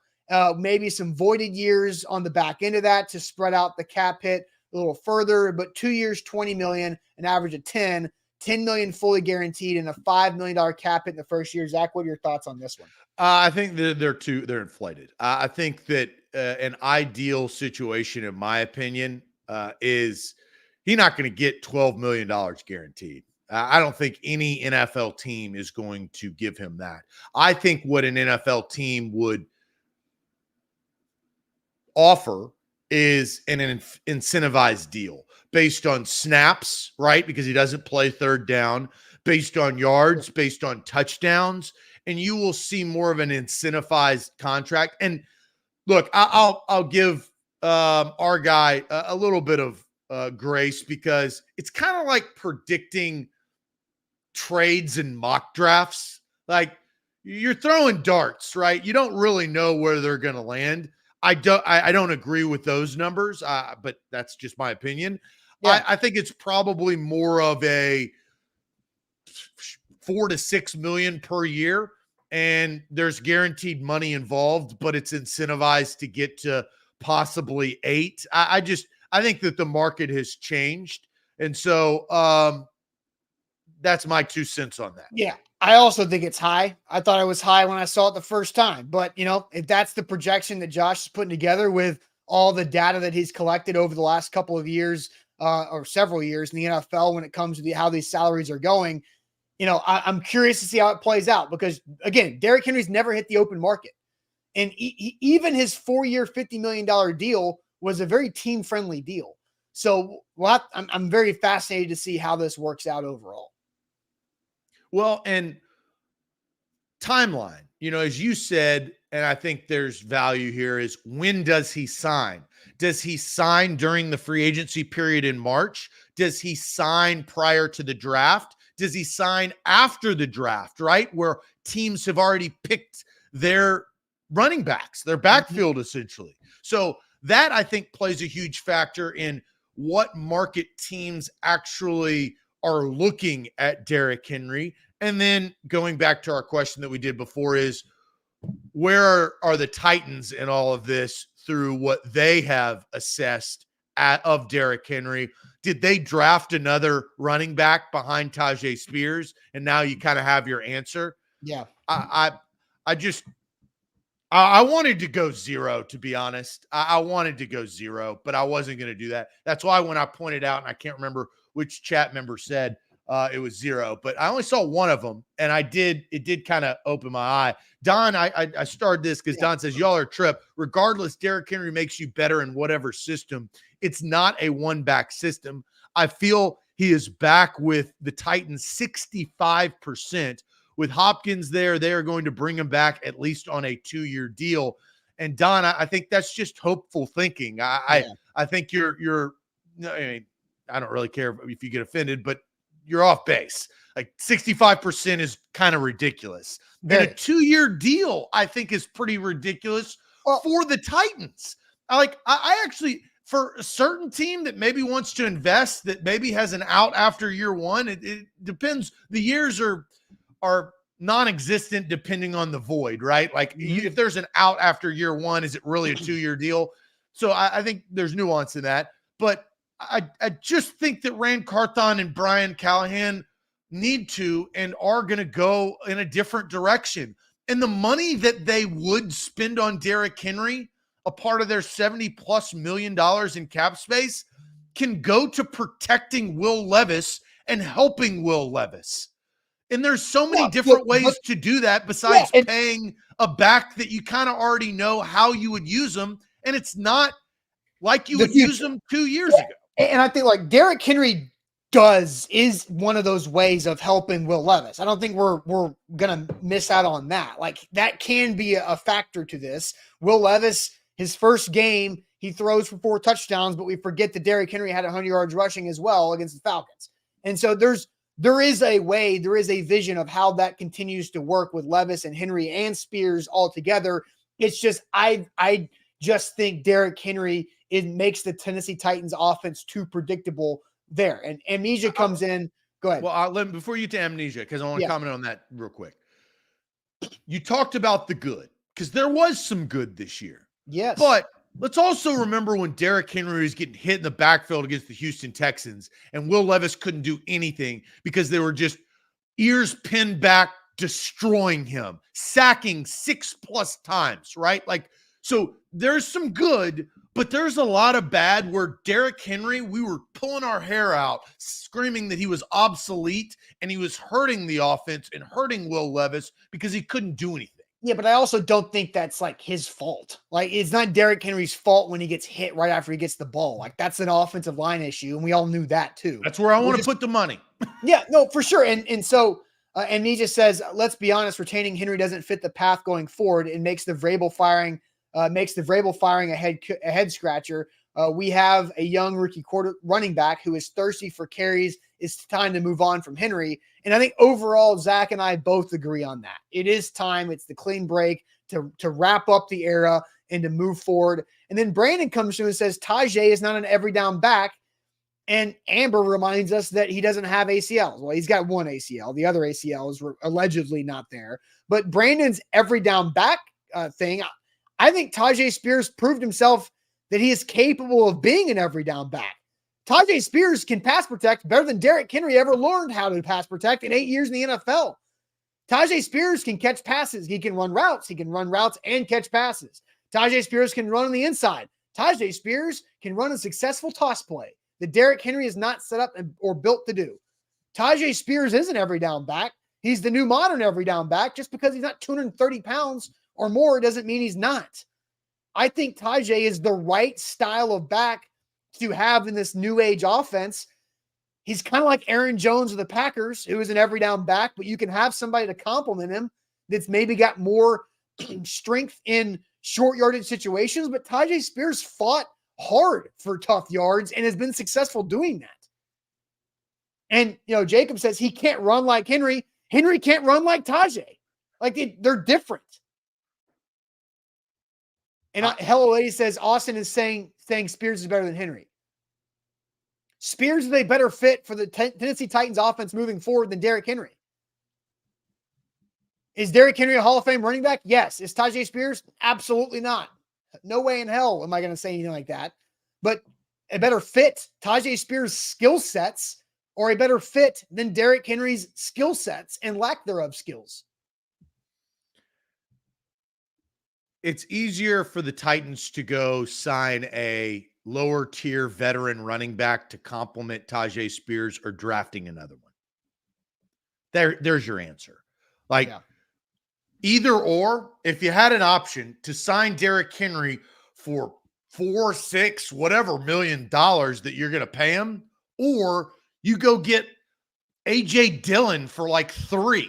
Maybe some voided years on the back end of that to spread out the cap hit a little further, but 2 years, 20 million, an average of 10 million fully guaranteed, and a $5 million cap hit in the first year. Zach, what are your thoughts on this one? I think that they're inflated. I think that an ideal situation, in my opinion, is he's not going to get $12 million guaranteed. I don't think any NFL team is going to give him that. I think what an NFL team would offer is an incentivized deal based on snaps, right? Because he doesn't play third down, based on yards, based on touchdowns, and you will see more of an incentivized contract. And look, I'll give our guy a little bit of grace, because it's kind of like predicting trades and mock drafts. Like, you're throwing darts, right? You don't really know where they're going to land. I don't agree with those numbers, but that's just my opinion. Yeah. I think it's probably more of a 4 to 6 million per year, and there's guaranteed money involved, but it's incentivized to get to possibly 8. I think that the market has changed, and so that's my 2 cents on that. Yeah. I also think it's high. I thought it was high when I saw it the first time, but if that's the projection that Josh is putting together with all the data that he's collected over the last couple of years or several years in the NFL, when it comes to how these salaries are going, I'm curious to see how it plays out, because again, Derrick Henry's never hit the open market, and even his 4-year, $50 million deal was a very team-friendly deal. So I'm very fascinated to see how this works out overall. Well, and timeline, as you said, and I think there's value here, is when does he sign? Does he sign during the free agency period in March? Does he sign prior to the draft? Does he sign after the draft, right? Where teams have already picked their running backs, their backfield, essentially. So that, I think, plays a huge factor in what market teams actually are looking at Derrick Henry. And then going back to our question that we did before is, where are the Titans in all of this through what they have assessed of Derrick Henry? Did they draft another running back behind Taj Spears? And now you kind of have your answer. Yeah. I wanted to go 0, to be honest. I wanted to go 0, but I wasn't going to do that. That's why when I pointed out, and I can't remember which chat member said it was 0, but I only saw one of them, and it did kind of open my eye. Don, I started this because Don says, y'all are a trip. Regardless, Derrick Henry makes you better in whatever system. It's not a one-back system. I feel he is back with the Titans 65%. With Hopkins there, they are going to bring him back at least on a 2-year deal. And Don, I think that's just hopeful thinking. I think I mean, I don't really care if you get offended, but you're off base. Like 65% is kind of ridiculous. And a 2-year deal, I think, is pretty ridiculous for the Titans. I actually, for a certain team that maybe wants to invest, that maybe has an out after year 1, it depends. The years are non-existent depending on the void, right? Like if there's an out after year 1, is it really a 2-year deal? So I think there's nuance in that. But I just think that Rand Carthon and Brian Callahan need to and are going to go in a different direction. And the money that they would spend on Derrick Henry, a part of their $70+ million in cap space, can go to protecting Will Levis and helping Will Levis. And there's so many different ways to do that besides paying a back that you kind of already know how you would use them. And it's not like you would use them 2 years ago. And I think like Derrick Henry is one of those ways of helping Will Levis. I don't think we're going to miss out on that. Like that can be a factor to this. Will Levis, his first game, he throws for 4 touchdowns, but we forget that Derrick Henry had 100 yards rushing as well against the Falcons. And so there is a way, there is a vision of how that continues to work with Levis and Henry and Spears all together. It's just, I just think Derrick Henry, it makes the Tennessee Titans offense too predictable there. And Amnesia comes in Go ahead. Well, before you get to amnesia, because I want to comment on that real quick. You talked about the good, because there was some good this year. Yes. But let's also remember when Derrick Henry was getting hit in the backfield against the Houston Texans, and Will Levis couldn't do anything because they were just ears pinned back, destroying him, sacking 6+ times, right? Like, so there's some good, but there's a lot of bad where Derrick Henry, we were pulling our hair out, screaming that he was obsolete and he was hurting the offense and hurting Will Levis because he couldn't do anything. Yeah, but I also don't think that's like his fault. Like, it's not Derrick Henry's fault when he gets hit right after he gets the ball. Like, that's an offensive line issue, and we all knew that too. That's where I want to put the money. Yeah, no, for sure. And so Amnesia says, let's be honest, retaining Henry doesn't fit the path going forward. It makes the Vrabel firing a head scratcher. We have a young rookie running back who is thirsty for carries. It's time to move on from Henry. And I think overall, Zach and I both agree on that. It is time. It's the clean break to wrap up the era and to move forward. And then Brandon comes through and says, Tajay is not an every down back. And Amber reminds us that he doesn't have ACLs. Well, he's got one ACL. The other ACLs were allegedly not there. But Brandon's every down back thing, I think Taj Spears proved himself that he is capable of being an every down back. Taj Spears can pass protect better than Derrick Henry ever learned how to pass protect in 8 years in the NFL. Taj Spears can catch passes. He can run routes. He can run routes and catch passes. Taj Spears can run on the inside. Taj Spears can run a successful toss play that Derrick Henry is not set up or built to do. Taj Spears is an every down back. He's the new modern every down back. Just because he's not 230 pounds or more doesn't mean he's not. I think Tajay is the right style of back to have in this new age offense. He's kind of like Aaron Jones of the Packers, who is an every down back, but you can have somebody to complement him that's maybe got more strength in short yardage situations. But Taj Spears fought hard for tough yards and has been successful doing that. And, Jacob says he can't run like Henry. Henry can't run like Tajay. Like, they're different. And Hello Lady says Austin is saying Spears is better than Henry. Spears is a better fit for the Tennessee Titans offense moving forward than Derrick Henry. Is Derrick Henry a Hall of Fame running back? Yes. Is Taj Spears? Absolutely not. No way in hell am I going to say anything like that. But a better fit Taj Spears' skill sets or a better fit than Derrick Henry's skill sets and lack thereof skills. It's easier for the Titans to go sign a lower tier veteran running back to complement Taj Spears or drafting another one. There's your answer. Either or, if you had an option to sign Derrick Henry for $4, $6, whatever $1 million that you're going to pay him, or you go get AJ Dillon for like 3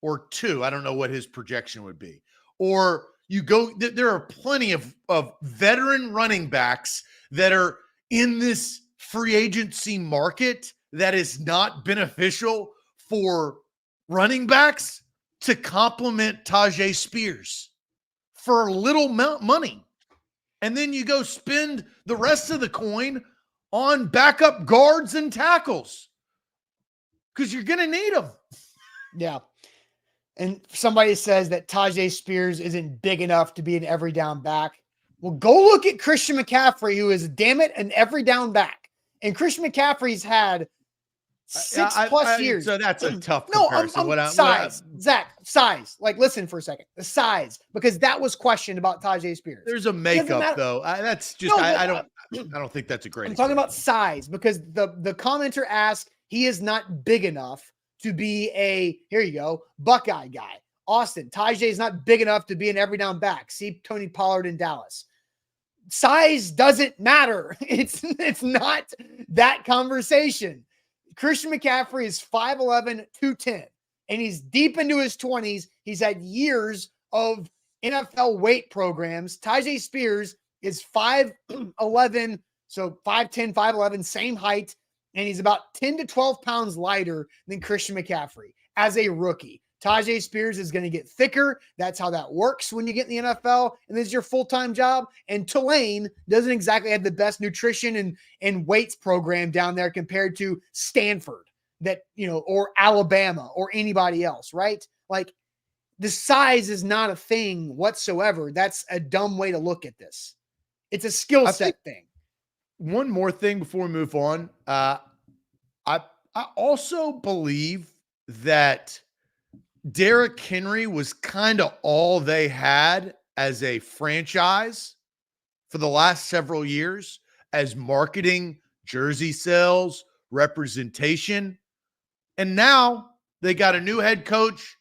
or 2. I don't know what his projection would be. Or you go, there are plenty of veteran running backs that are in this free agency market that is not beneficial for running backs to complement Taj Spears for little money. And then you go spend the rest of the coin on backup guards and tackles because you're going to need them. Yeah. And somebody says that Taj Spears isn't big enough to be an every down back. Well, go look at Christian McCaffrey, who is, damn it, an every down back. And Christian McCaffrey's had 6+ years. So that's a tough comparison. Zach, size. Like, listen for a second. The size, because that was questioned about Taj Spears. There's a makeup, though. That's just, I don't think that's a great example. Talking about size, because the commenter asked, he is not big enough to be here you go, Buckeye guy. Austin, Tajay is not big enough to be an every down back. See Tony Pollard in Dallas. Size doesn't matter. It's not that conversation. Christian McCaffrey is 5'11", 210, and he's deep into his 20s. He's had years of NFL weight programs. Taj Spears is 5'11", so 5'10", 5'11", same height, and he's about 10 to 12 pounds lighter than Christian McCaffrey as a rookie. Taj Spears is going to get thicker. That's how that works when you get in the NFL, and this is your full-time job. And Tulane doesn't exactly have the best nutrition and weights program down there compared to Stanford. that, or Alabama or anybody else, right? Like, the size is not a thing whatsoever. That's a dumb way to look at this. It's a skill set thing. One more thing before we move on. I also believe that Derrick Henry was kind of all they had as a franchise for the last several years, as marketing, jersey sales, representation. And now they got a new head coach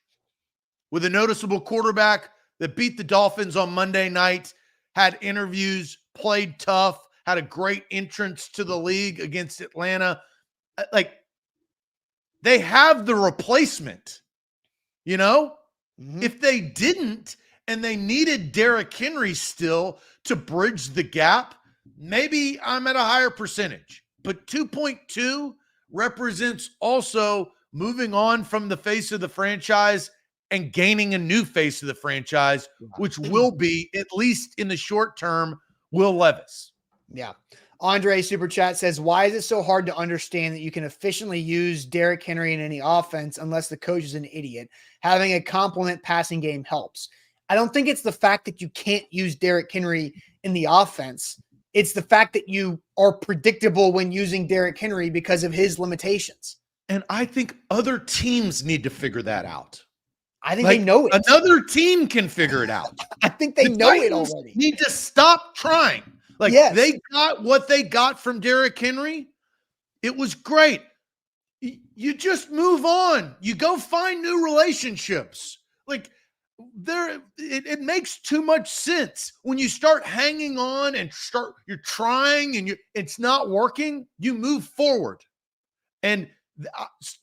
with a noticeable quarterback that beat the Dolphins on Monday night, had interviews, played tough, had a great entrance to the league against Atlanta. Like, they have the replacement, If they didn't, and they needed Derrick Henry still to bridge the gap, maybe I'm at a higher percentage. But 2.2 represents also moving on from the face of the franchise and gaining a new face of the franchise, which will be, at least in the short term, Will Levis. Yeah. Andre Super Chat says, why is it so hard to understand that you can efficiently use Derrick Henry in any offense unless the coach is an idiot? Having a complement passing game helps. I don't think it's the fact that you can't use Derrick Henry in the offense. It's the fact that you are predictable when using Derrick Henry because of his limitations. And I think other teams need to figure that out. I think they know it. Another team can figure it out. I think they know it already. Need to stop trying. They got what they got from Derrick Henry. It was great. You just move on. You go find new relationships. It makes too much sense when you start hanging on and you're trying and it's not working. You move forward and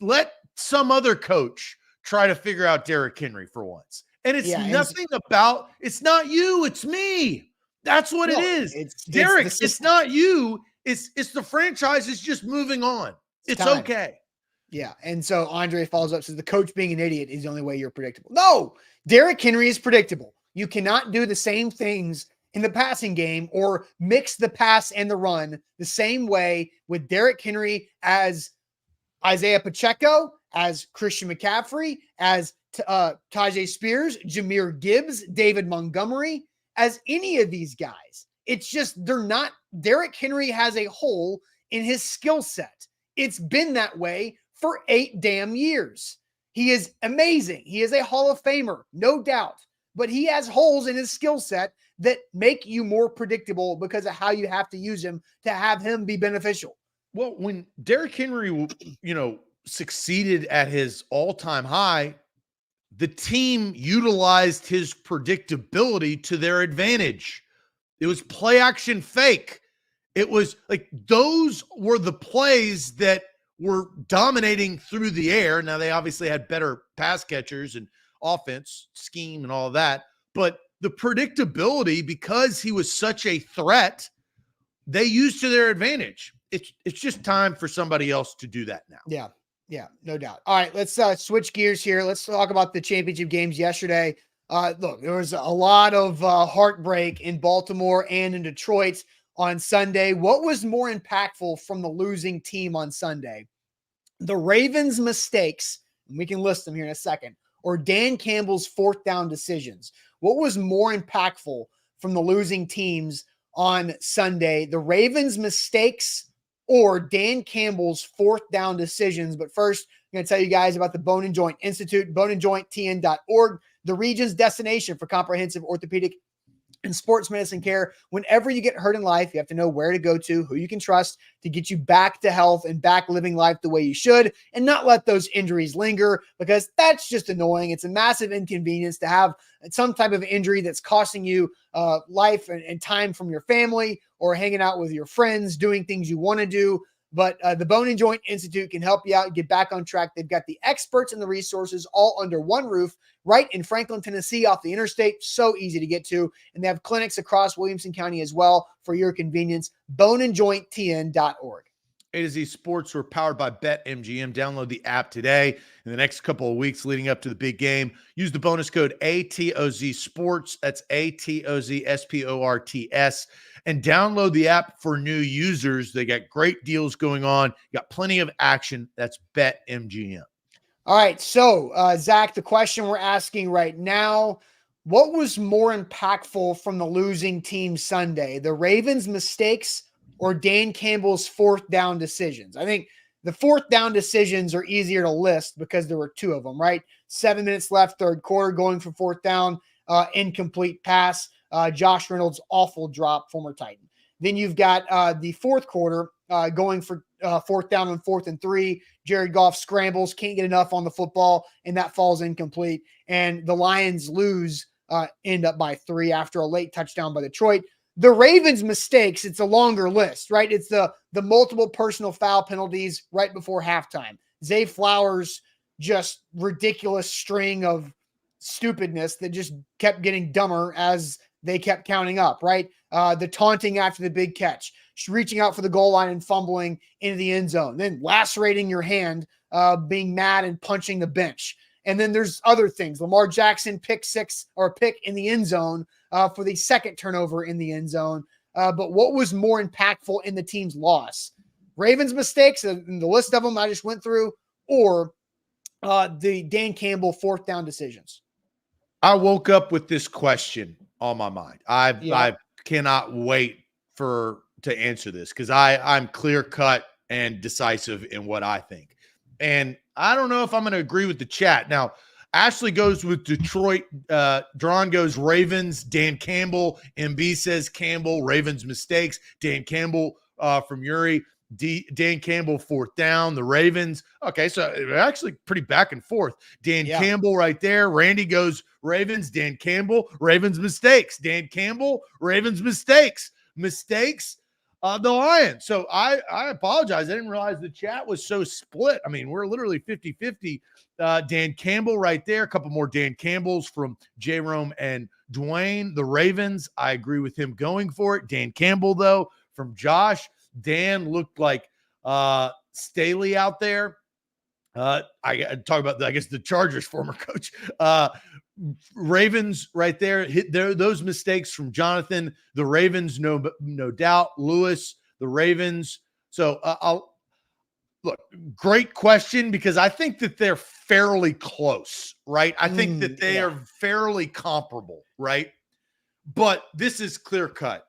let some other coach try to figure out Derrick Henry for once. And it's it's not you, it's me. That's what it is. Derrick, it's not you. It's the franchise is just moving on. It's okay. Yeah. And so Andre follows up, says the coach being an idiot is the only way you're predictable. No, Derrick Henry is predictable. You cannot do the same things in the passing game or mix the pass and the run the same way with Derrick Henry as Isaiah Pacheco, as Christian McCaffrey, as Taj Spears, Jahmyr Gibbs, David Montgomery, as any of these guys. It's just, they're not. Derrick Henry has a hole in his skill set. It's been that way for 8 damn years. He is amazing. He is a Hall of Famer, no doubt. But he has holes in his skill set that make you more predictable because of how you have to use him to have him be beneficial. Well, when Derrick Henry, succeeded at his all-time high, the team utilized his predictability to their advantage. It was play action fake. It was those were the plays that were dominating through the air. Now, they obviously had better pass catchers and offense scheme and all of that, but the predictability, because he was such a threat, they used to their advantage. It's just time for somebody else to do that now. Yeah, no doubt. All right, let's switch gears here. Let's talk about the championship games yesterday. Look, there was a lot of heartbreak in Baltimore and in Detroit on Sunday. What was more impactful from the losing team on Sunday? The Ravens' mistakes, and we can list them here in a second, or Dan Campbell's fourth down decisions? What was more impactful from the losing teams on Sunday? The Ravens' mistakes or Dan Campbell's fourth down decisions? But first, I'm going to tell you guys about the Bone and Joint Institute, boneandjointtn.org, the region's destination for comprehensive orthopedic and sports medicine care. Whenever you get hurt in life, you have to know where to go to, who you can trust to get you back to health and back living life the way you should, and not let those injuries linger, because that's just annoying. It's a massive inconvenience to have some type of injury that's costing you life and time from your family or hanging out with your friends, doing things you want to do. But the Bone and Joint Institute can help you out and get back on track. They've got the experts and the resources all under one roof right in Franklin, Tennessee, off the interstate. So easy to get to. And they have clinics across Williamson County as well for your convenience. boneandjointtn.org. A to Z Sports were powered by BetMGM. Download the app today. In the next couple of weeks leading up to the big game, use the bonus code ATOZ Sports. That's ATOZ SPORTS. And download the app for new users. They got great deals going on. Got plenty of action. That's BetMGM. All right. So, Zach, the question we're asking right now, what was more impactful from the losing team Sunday? The Ravens' mistakes or Dan Campbell's fourth down decisions? I think the fourth down decisions are easier to list because there were two of them, right? 7 minutes left, third quarter, going for fourth down, incomplete pass. Josh Reynolds, awful drop, former Titan. Then you've got the fourth quarter going for fourth down and 4th and 3. Jared Goff scrambles, can't get enough on the football, and that falls incomplete. And the Lions lose, end up by 3 after a late touchdown by Detroit. The Ravens' mistakes, it's a longer list, right? It's the multiple personal foul penalties right before halftime. Zay Flowers, just ridiculous string of stupidness that just kept getting dumber as they kept counting up, right? The taunting after the big catch, reaching out for the goal line and fumbling into the end zone, then lacerating your hand, being mad and punching the bench. And then there's other things. Lamar Jackson pick in the end zone for the second turnover in the end zone. But what was more impactful in the team's loss? Ravens' mistakes, and the list of them I just went through, or the Dan Campbell fourth down decisions? I woke up with this question on my mind. I cannot wait to answer this because I'm clear cut and decisive in what I think. And I don't know if I'm going to agree with the chat. Now, Ashley goes with Detroit. Dron goes Ravens. Dan Campbell. MB says Campbell. Ravens mistakes. Dan Campbell from Yuri. Dan Campbell fourth down. The Ravens. Okay, so actually pretty back and forth. Dan Campbell right there. Randy goes Ravens. Dan Campbell. Ravens mistakes. Dan Campbell. Ravens mistakes. The Lions. So I apologize. I didn't realize the chat was so split. I mean, we're literally 50-50. Dan Campbell right there. A couple more Dan Campbells from J-Rome and Dwayne. The Ravens, I agree with him going for it. Dan Campbell, though, from Josh. Dan looked like Staley out there. I talk about, I guess, the Chargers former coach. Ravens right there. Those mistakes from Jonathan. The Ravens, no doubt. Lewis, the Ravens. So look, great question because I think that they're fairly close, right? I think that they are fairly comparable, right? But this is clear cut.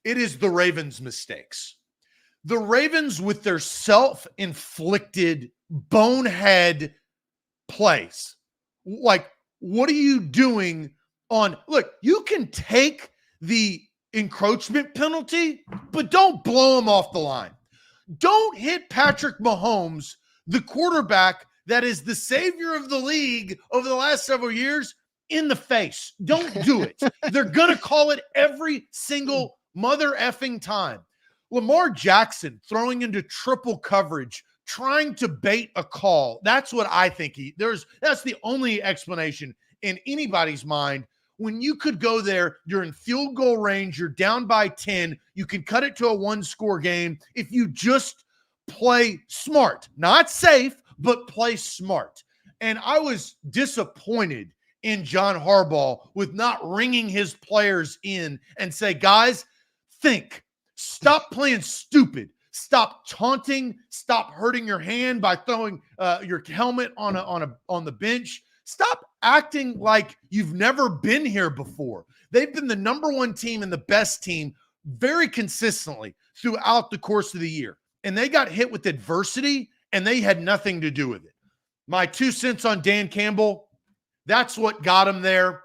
It is the Ravens' mistakes. The Ravens with their self-inflicted bonehead plays. Like, what are you doing look, you can take the encroachment penalty, but don't blow him off the line. Don't hit Patrick Mahomes, the quarterback that is the savior of the league over the last several years, in the face. Don't do it. They're going to call it every single mother effing time. Lamar Jackson throwing into triple coverage, trying to bait a call. That's what I think that's the only explanation in anybody's mind. When you could go there, you're in field goal range, you're down by 10, you can cut it to a 1-score game if you just play smart. Not safe, but play smart. And I was disappointed in John Harbaugh with not ringing his players in and say, guys, think. Stop playing stupid. Stop taunting. Stop hurting your hand by throwing your helmet on the bench. Stop acting like you've never been here before. They've been the number one team and the best team very consistently throughout the course of the year. And they got hit with adversity, and they had nothing to do with it. My 2 cents on Dan Campbell, that's what got him there.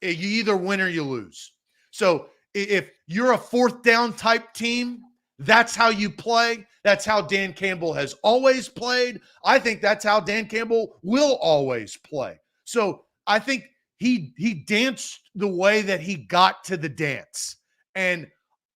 You either win or you lose. So if you're a fourth down type team, that's how you play. That's how Dan Campbell has always played. I think that's how Dan Campbell will always play. So I think he danced the way that he got to the dance. And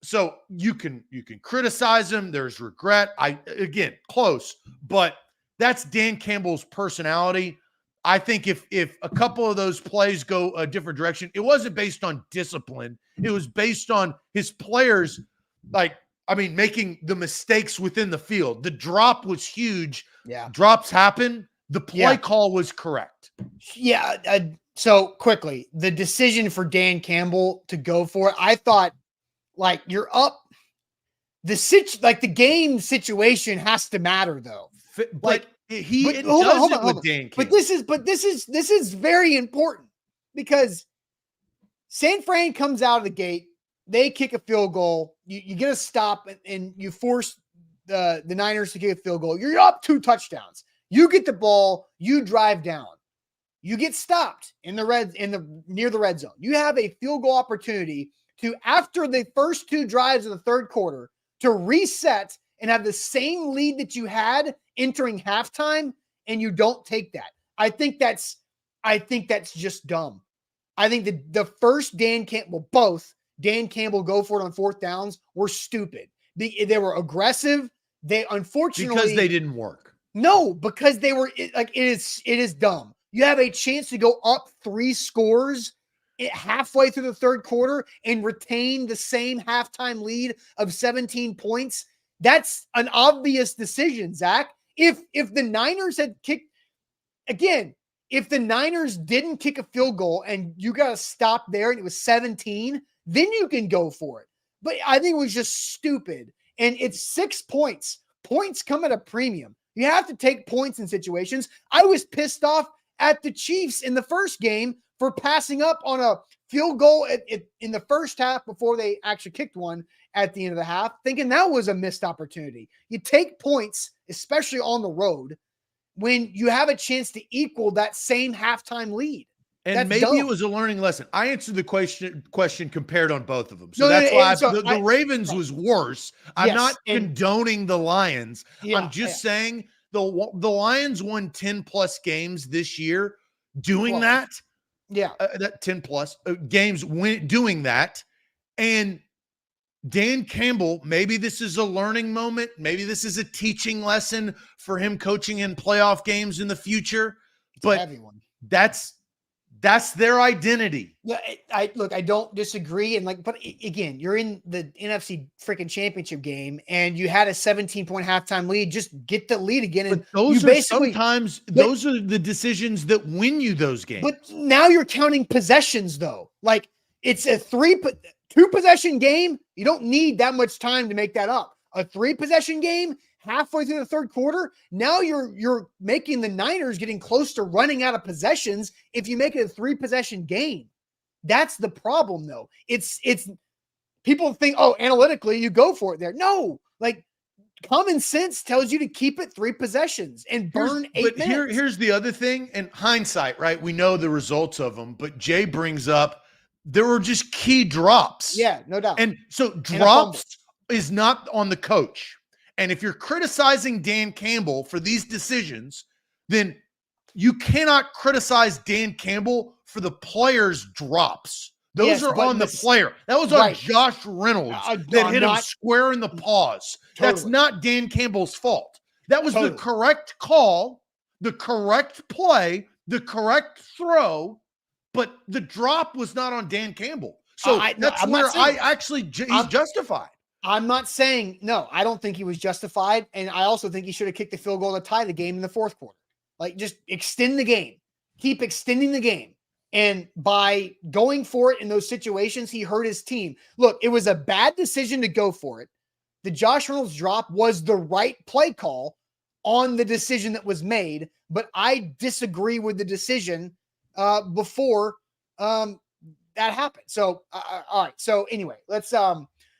so you can criticize him. There's regret. Again, close, but that's Dan Campbell's personality. I think if a couple of those plays go a different direction, it wasn't based on discipline. It was based on his players. Like, making the mistakes within the field. The drop was huge. Yeah. Drops happen. The play call was correct. Yeah. So quickly, the decision for Dan Campbell to go for it, I thought, like, you're up. The game situation has to matter, though. But it does it with Dan Campbell. But this is very important, because San Fran comes out of the gate, they kick a field goal, you get a stop, and you force the Niners to kick a field goal. You're up 2 touchdowns. You get the ball, you drive down. You get stopped near the red zone. You have a field goal opportunity to, after the first 2 drives of the third quarter, to reset and have the same lead that you had entering halftime, and you don't take that. I think that's just dumb. I think the first both Dan Campbell go for it on 4th downs were stupid. They were aggressive. They unfortunately, because they didn't work. No, because they were it is dumb. You have a chance to go up 3 scores halfway through the third quarter and retain the same halftime lead of 17 points. That's an obvious decision, Zach. If the Niners had kicked again, if the Niners didn't kick a field goal and you got to stop there and it was 17, then you can go for it. But I think it was just stupid. And it's 6 points. Points come at a premium. You have to take points in situations. I was pissed off at the Chiefs in the first game for passing up on a field goal in the first half before they actually kicked one at the end of the half, thinking that was a missed opportunity. You take points, especially on the road, when you have a chance to equal that same halftime lead. And That's maybe dumb. it was a learning lesson. I answered the question compared on both of them. So that's why the Ravens was worse. I'm not condoning the Lions. I'm just saying the Lions won 10 plus games this year doing that. Yeah. That 10 plus games doing that. And Dan Campbell, maybe this is a learning moment. Maybe this is a teaching lesson for him coaching in playoff games in the future. But that's their identity. Yeah, I don't disagree. But again, you're in the NFC freaking championship game and you had a 17-point halftime lead. Just get the lead again. And those are the decisions that win you those games. But now you're counting possessions, though. Like, it's a 2-possession game. You don't need that much time to make that up. A 3-possession game, halfway through the third quarter, now you're making the Niners getting close to running out of possessions if you make it a 3-possession game. That's the problem, though. It's people think, oh, analytically, you go for it there. No, like, common sense tells you to keep it 3 possessions and burn 8 minutes. Here's the other thing, and hindsight, right? We know the results of them, but Jay brings up there were just key drops. Yeah, no doubt. And so drops is not on the coach. And if you're criticizing Dan Campbell for these decisions, then you cannot criticize Dan Campbell for the player's drops. Those are on the player. That was on Josh Reynolds that hit him square in the paws. Totally. That's not Dan Campbell's fault. That was the correct call, the correct play, the correct throw, but the drop was not on Dan Campbell. So he's justified. I'm not saying, no, I don't think he was justified. And I also think he should have kicked the field goal to tie the game in the fourth quarter. Like, just extend the game. Keep extending the game. And by going for it in those situations, he hurt his team. Look, it was a bad decision to go for it. The Josh Reynolds drop was the right play call on the decision that was made, but I disagree with the decision before that happened. So, all right. So anyway, let's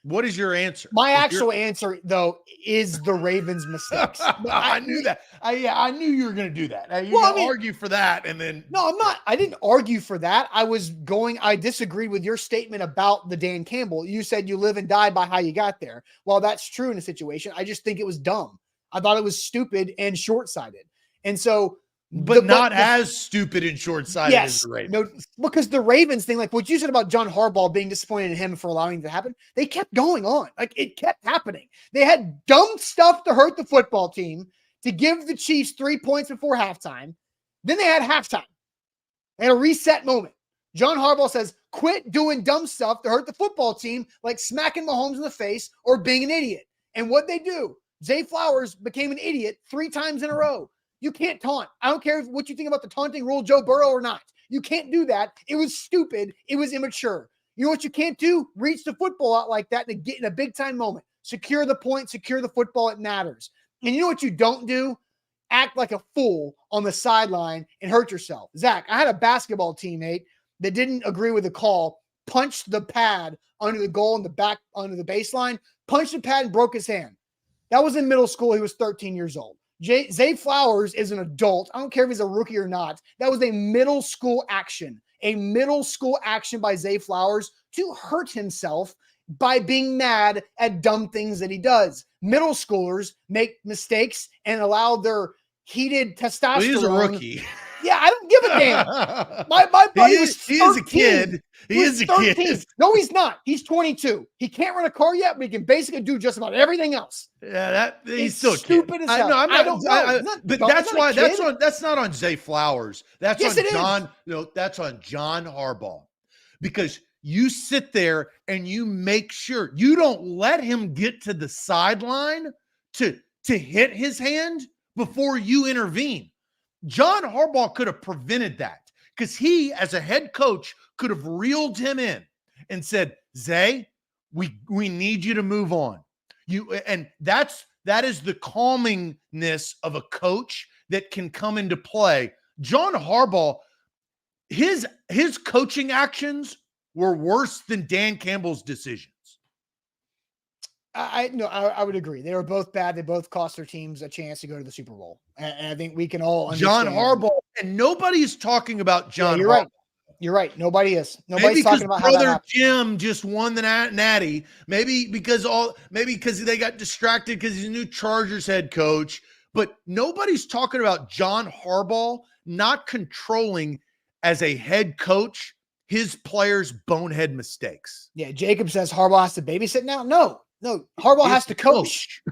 what is your answer? My actual answer, though, is the Ravens' mistakes. I knew that. I knew you were going to do that. Argue for that, and then no, I'm not. I didn't argue for that. I disagreed with your statement about the Dan Campbell. You said you live and die by how you got there. Well, that's true in a situation. I just think it was dumb. I thought it was stupid and short-sighted, and so. But not as stupid and short-sighted as the Ravens. No, because the Ravens thing, like what you said about John Harbaugh being disappointed in him for allowing it to happen, they kept going on. Like, it kept happening. They had dumb stuff to hurt the football team to give the Chiefs 3 points before halftime. Then they had halftime. They had a reset moment. John Harbaugh says, quit doing dumb stuff to hurt the football team, like smacking Mahomes in the face or being an idiot. And what they do, Zay Flowers became an idiot 3 times in a row. You can't taunt. I don't care what you think about the taunting rule, Joe Burrow or not. You can't do that. It was stupid. It was immature. You know what you can't do? Reach the football out like that to get in a big-time moment. Secure the point, secure the football. It matters. And you know what you don't do? Act like a fool on the sideline and hurt yourself. Zach, I had a basketball teammate that didn't agree with the call, punched the pad under the goal in the back, under the baseline, punched the pad and broke his hand. That was in middle school. He was 13 years old. Zay Flowers is an adult. I don't care if he's a rookie or not. That was a middle school action by Zay Flowers to hurt himself by being mad at dumb things that he does. Middle schoolers make mistakes and allow their heated testosterone. Well, he's a rookie. Yeah, I don't give a damn. My buddy was 13. He is a kid. He is a 13. kid. No, he's not. He's 22. He can't run a car yet, but he can basically do just about everything else. Yeah, he's It's still a stupid kid. as hell. I don't know. But that's why that's not on Zay Flowers. That's yes, on John. No, that's on John Harbaugh, because you sit there and you make sure you don't let him get to the sideline to hit his hand before you intervene. John Harbaugh could have prevented that, because he, as a head coach, could have reeled him in and said, Zay, we need you to move on. That is the calmingness of a coach that can come into play. John Harbaugh, his coaching actions were worse than Dan Campbell's decisions. I would agree. They were both bad. They both cost their teams a chance to go to the Super Bowl. And I think we can all understand. John Harbaugh, and nobody's talking about John. Yeah, you're Harbaugh. right. You're right. Nobody is. Nobody's talking about how that brother happened. Jim just won the Natty. Maybe because they got distracted because he's a new Chargers head coach. But nobody's talking about John Harbaugh not controlling, as a head coach, his players' bonehead mistakes. Yeah, Jacob says Harbaugh has to babysit now. No, Harbaugh has to coach.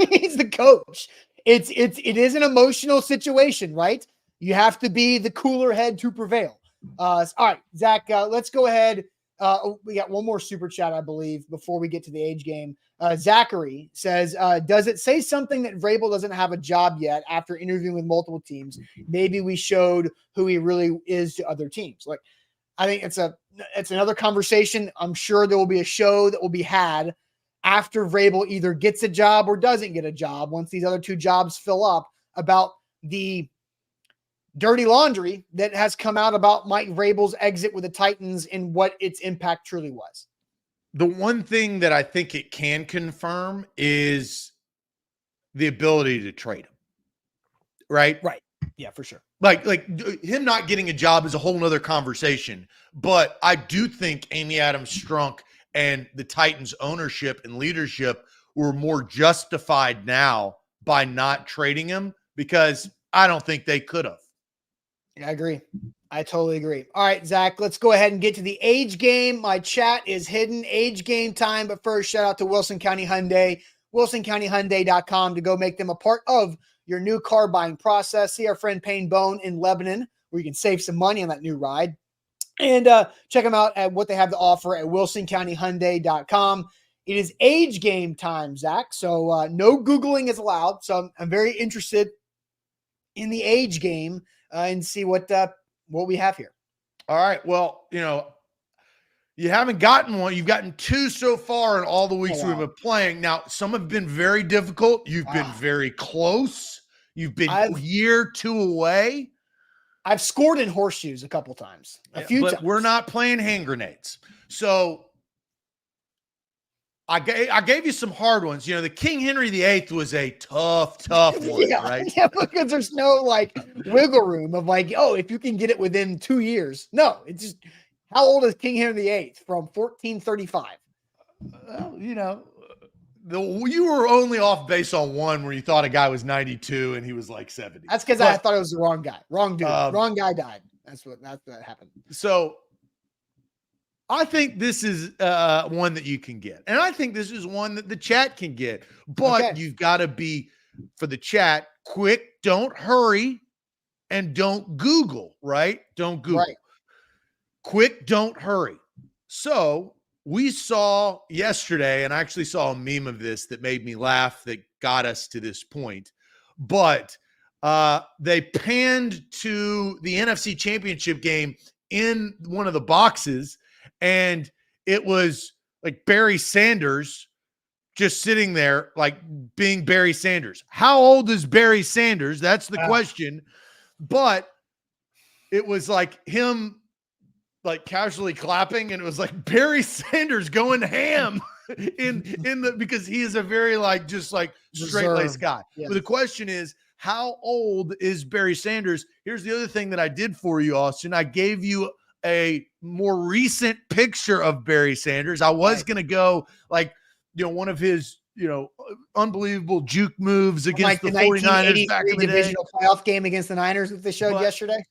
He's the coach. It is an emotional situation, right? You have to be the cooler head to prevail. All right, Zach, let's go ahead. We got one more super chat, I believe, before we get to the age game. Zachary says, does it say something that Vrabel doesn't have a job yet after interviewing with multiple teams? Maybe we showed who he really is to other teams. Like, I think it's another conversation. I'm sure there will be a show that will be had after Vrabel either gets a job or doesn't get a job, once these other 2 jobs fill up, about the dirty laundry that has come out about Mike Vrabel's exit with the Titans and what its impact truly was. The one thing that I think it can confirm is the ability to trade him. Right? Right. Yeah, for sure. Like him not getting a job is a whole nother conversation. But I do think Amy Adams Strunk and the Titans ownership and leadership were more justified now by not trading him, because I don't think they could have. Yeah, I agree. I totally agree. All right, Zach, let's go ahead and get to the age game. My chat is hidden. Age game time. But first, shout out to Wilson County Hyundai, WilsonCountyHyundai.com, to go make them a part of your new car buying process. See our friend Payne Bone in Lebanon, where you can save some money on that new ride. And check them out at what they have to offer at WilsonCountyHyundai.com. It is age game time, Zach. So no Googling is allowed. So I'm very interested in the age game and see what we have here. All right. Well, you haven't gotten one. You've gotten 2 so far in all the weeks we've been playing. Now, some have been very difficult. You've been very close. You've been a year, 2 away. I've scored in horseshoes a couple times, a few times. We're not playing hand grenades. So I gave you some hard ones. The King Henry VIII was a tough one, right? Yeah, because there's no wiggle room of if you can get it within 2 years. No, it's just, how old is King Henry VIII? From 1435. Well, you were only off base on one where you thought a guy was 92 and he was 70. That's because I thought it was the wrong guy. Wrong dude. Wrong guy died. That's what happened. So I think this is one that you can get. And I think this is one that the chat can get. But you've got to be, for the chat, quick. Don't hurry. And don't Google, right? Don't Google. Right. quick, don't hurry. So we saw yesterday, and I actually saw a meme of this that made me laugh that got us to this point. But they panned to the NFC Championship game in one of the boxes, and it was like Barry Sanders just sitting there, like being Barry Sanders. How old is Barry Sanders? That's the question. But it was like him like casually clapping, and it was like Barry Sanders going ham because he is a very like just like straight-laced guy. Yes. But the question is, how old is Barry Sanders? Here's the other thing that I did for you, Austin. I gave you a more recent picture of Barry Sanders. I was going to go like, one of his, unbelievable juke moves against the 49ers back in the divisional playoff game against the Niners that they showed yesterday.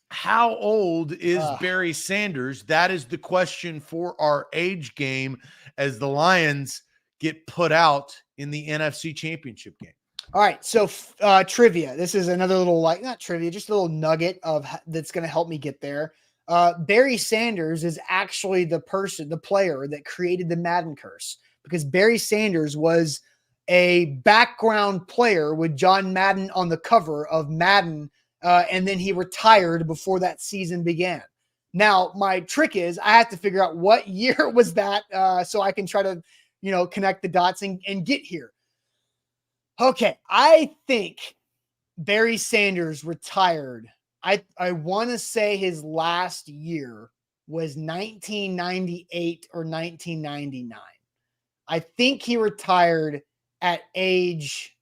How old is Barry Sanders? That is the question for our age game as the Lions get put out in the NFC Championship game. All right, so trivia. This is another little, not trivia, just a little nugget that's going to help me get there. Barry Sanders is actually the player that created the Madden curse, because Barry Sanders was a background player with John Madden on the cover of Madden, and then he retired before that season began. Now, my trick is I have to figure out what year was that so I can try to, connect the dots and get here. Okay, I think Barry Sanders retired. I want to say his last year was 1998 or 1999. I think he retired at age,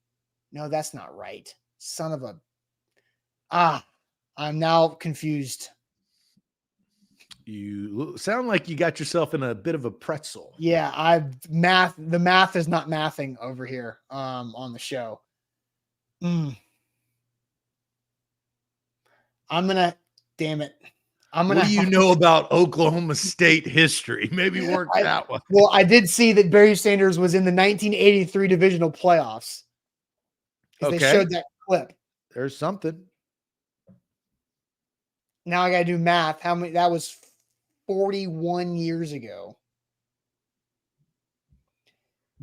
no, that's not right. Son of a, I'm now confused. You sound like you got yourself in a bit of a pretzel. Yeah, the math is not mathing over here on the show. I'm damn it. What do you know about Oklahoma State history? Maybe work that one. Well, I did see that Barry Sanders was in the 1983 divisional playoffs. Okay. They showed that clip. There's something. Now I got to do math. How many? That was 41 years ago.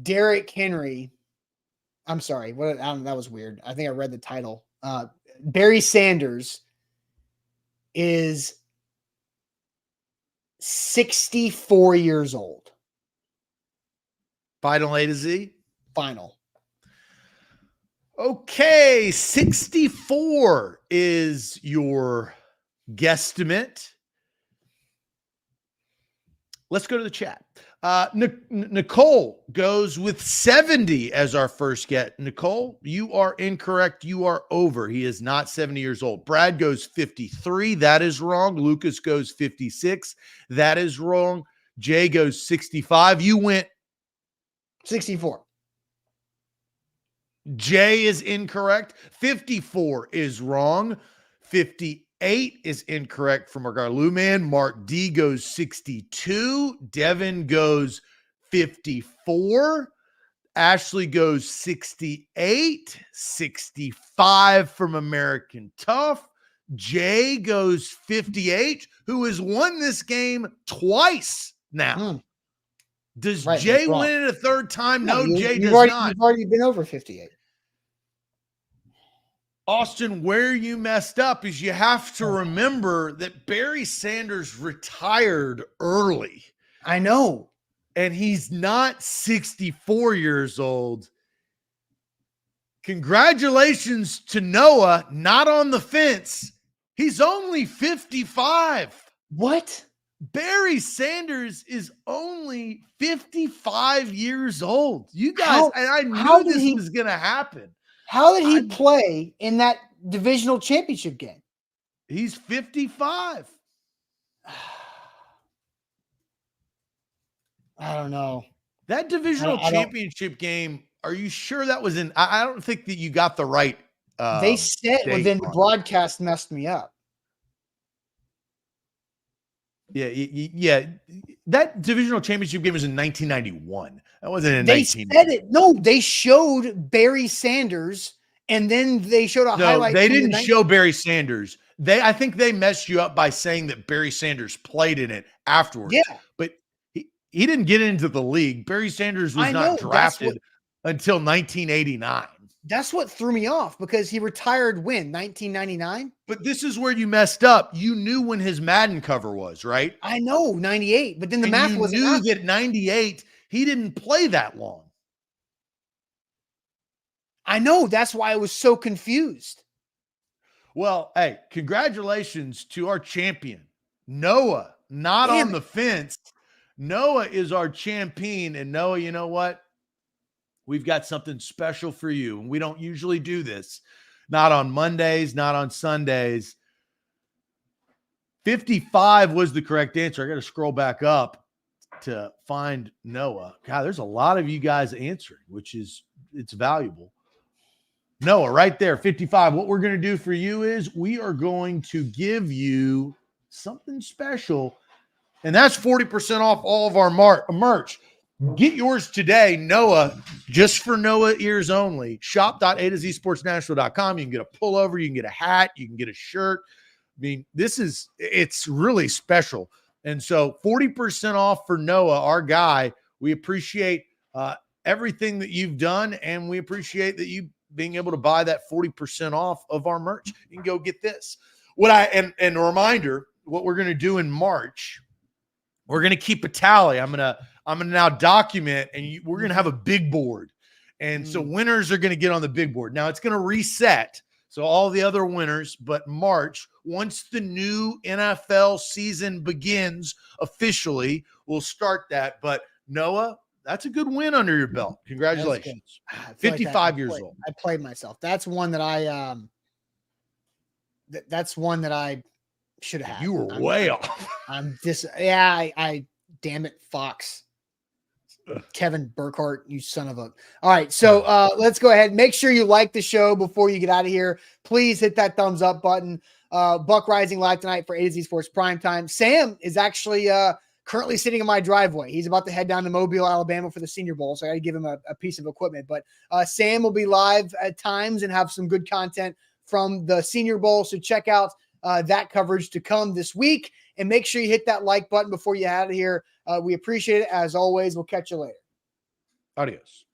Derrick Henry. I'm sorry. That was weird. I think I read the title. Barry Sanders is 64 years old. Final A to Z? Final. Okay, 64 is your guesstimate. Let's go to the chat. Nicole goes with 70 as our first get. Nicole, you are incorrect. You are over. He is not 70 years old. Brad goes 53. That is wrong. Lucas goes 56. That is wrong. Jay goes 65. You went 64. Jay is incorrect. 54 is wrong. 58 is incorrect from our guy Lou Man. Mark D goes 62. Devin goes 54. Ashley goes 68. 65 from American Tough. Jay goes 58, who has won this game twice now. Does Jay win it a third time? No, Jay does not. You've already been over 58. Austin, where you messed up is you have to remember that Barry Sanders retired early. I know. And he's not 64 years old. Congratulations to Noah, not on the fence. He's only 55. What? Barry Sanders is only 55 years old. You guys, and I knew this was going to happen. How did he play in that divisional championship game? He's 55. I don't know. That divisional championship game, are you sure that was in? I don't think that you got the right. They said, well, then the broadcast messed me up. Yeah. That divisional championship game was in 1991. That wasn't in They said it. No, they showed Barry Sanders, and then they showed a highlight. They didn't show Barry Sanders. I think they messed you up by saying that Barry Sanders played in it afterwards. Yeah. But he didn't get into the league. Barry Sanders was not drafted until 1989. That's what threw me off, because he retired when? 1999? But this is where you messed up. You knew when his Madden cover was, right? I know, 98, but then the math was knew that 98, he didn't play that long. I know. That's why I was so confused. Well, hey, congratulations to our champion, Noah, not on the fence. Noah is our champion. And Noah, you know what? We've got something special for you. And we don't usually do this. Not on Mondays, not on Sundays. 55 was the correct answer. I got to scroll back up to find Noah. God, there's a lot of you guys answering, it's valuable. Noah, right there, 55. What we're going to do for you is we are going to give you something special, and that's 40% off all of our merch. Get yours today, Noah, just for Noah ears only. Shop.A2ZSportsNashville.com. You can get a pullover, you can get a hat, you can get a shirt. I mean, it's really special. And so 40% off for Noah, our guy. We appreciate everything that you've done, and we appreciate that you being able to buy that 40% off of our merch. You can go get this. And a reminder, what we're going to do in March, we're going to keep a tally. I'm going to now document, and we're going to have a big board. And so winners are going to get on the big board. Now it's going to reset. So all the other winners, but March, once the new NFL season begins officially, we'll start that. But Noah, that's a good win under your belt. Congratulations. 55 years old. I played myself. That's one that I should have had. You were way off. I damn it, Fox. Kevin Burkhardt, you son of a. All right, so let's go ahead. Make sure you like the show before you get out of here. Please hit that thumbs up button. Buck Rising live tonight for A to Z Sports Primetime. Sam is actually currently sitting in my driveway. He's about to head down to Mobile, Alabama for the Senior Bowl, so I got to give him a piece of equipment. But Sam will be live at times and have some good content from the Senior Bowl, so check out that coverage to come this week. And make sure you hit that like button before you get out of here. We appreciate it. As always, we'll catch you later. Adios.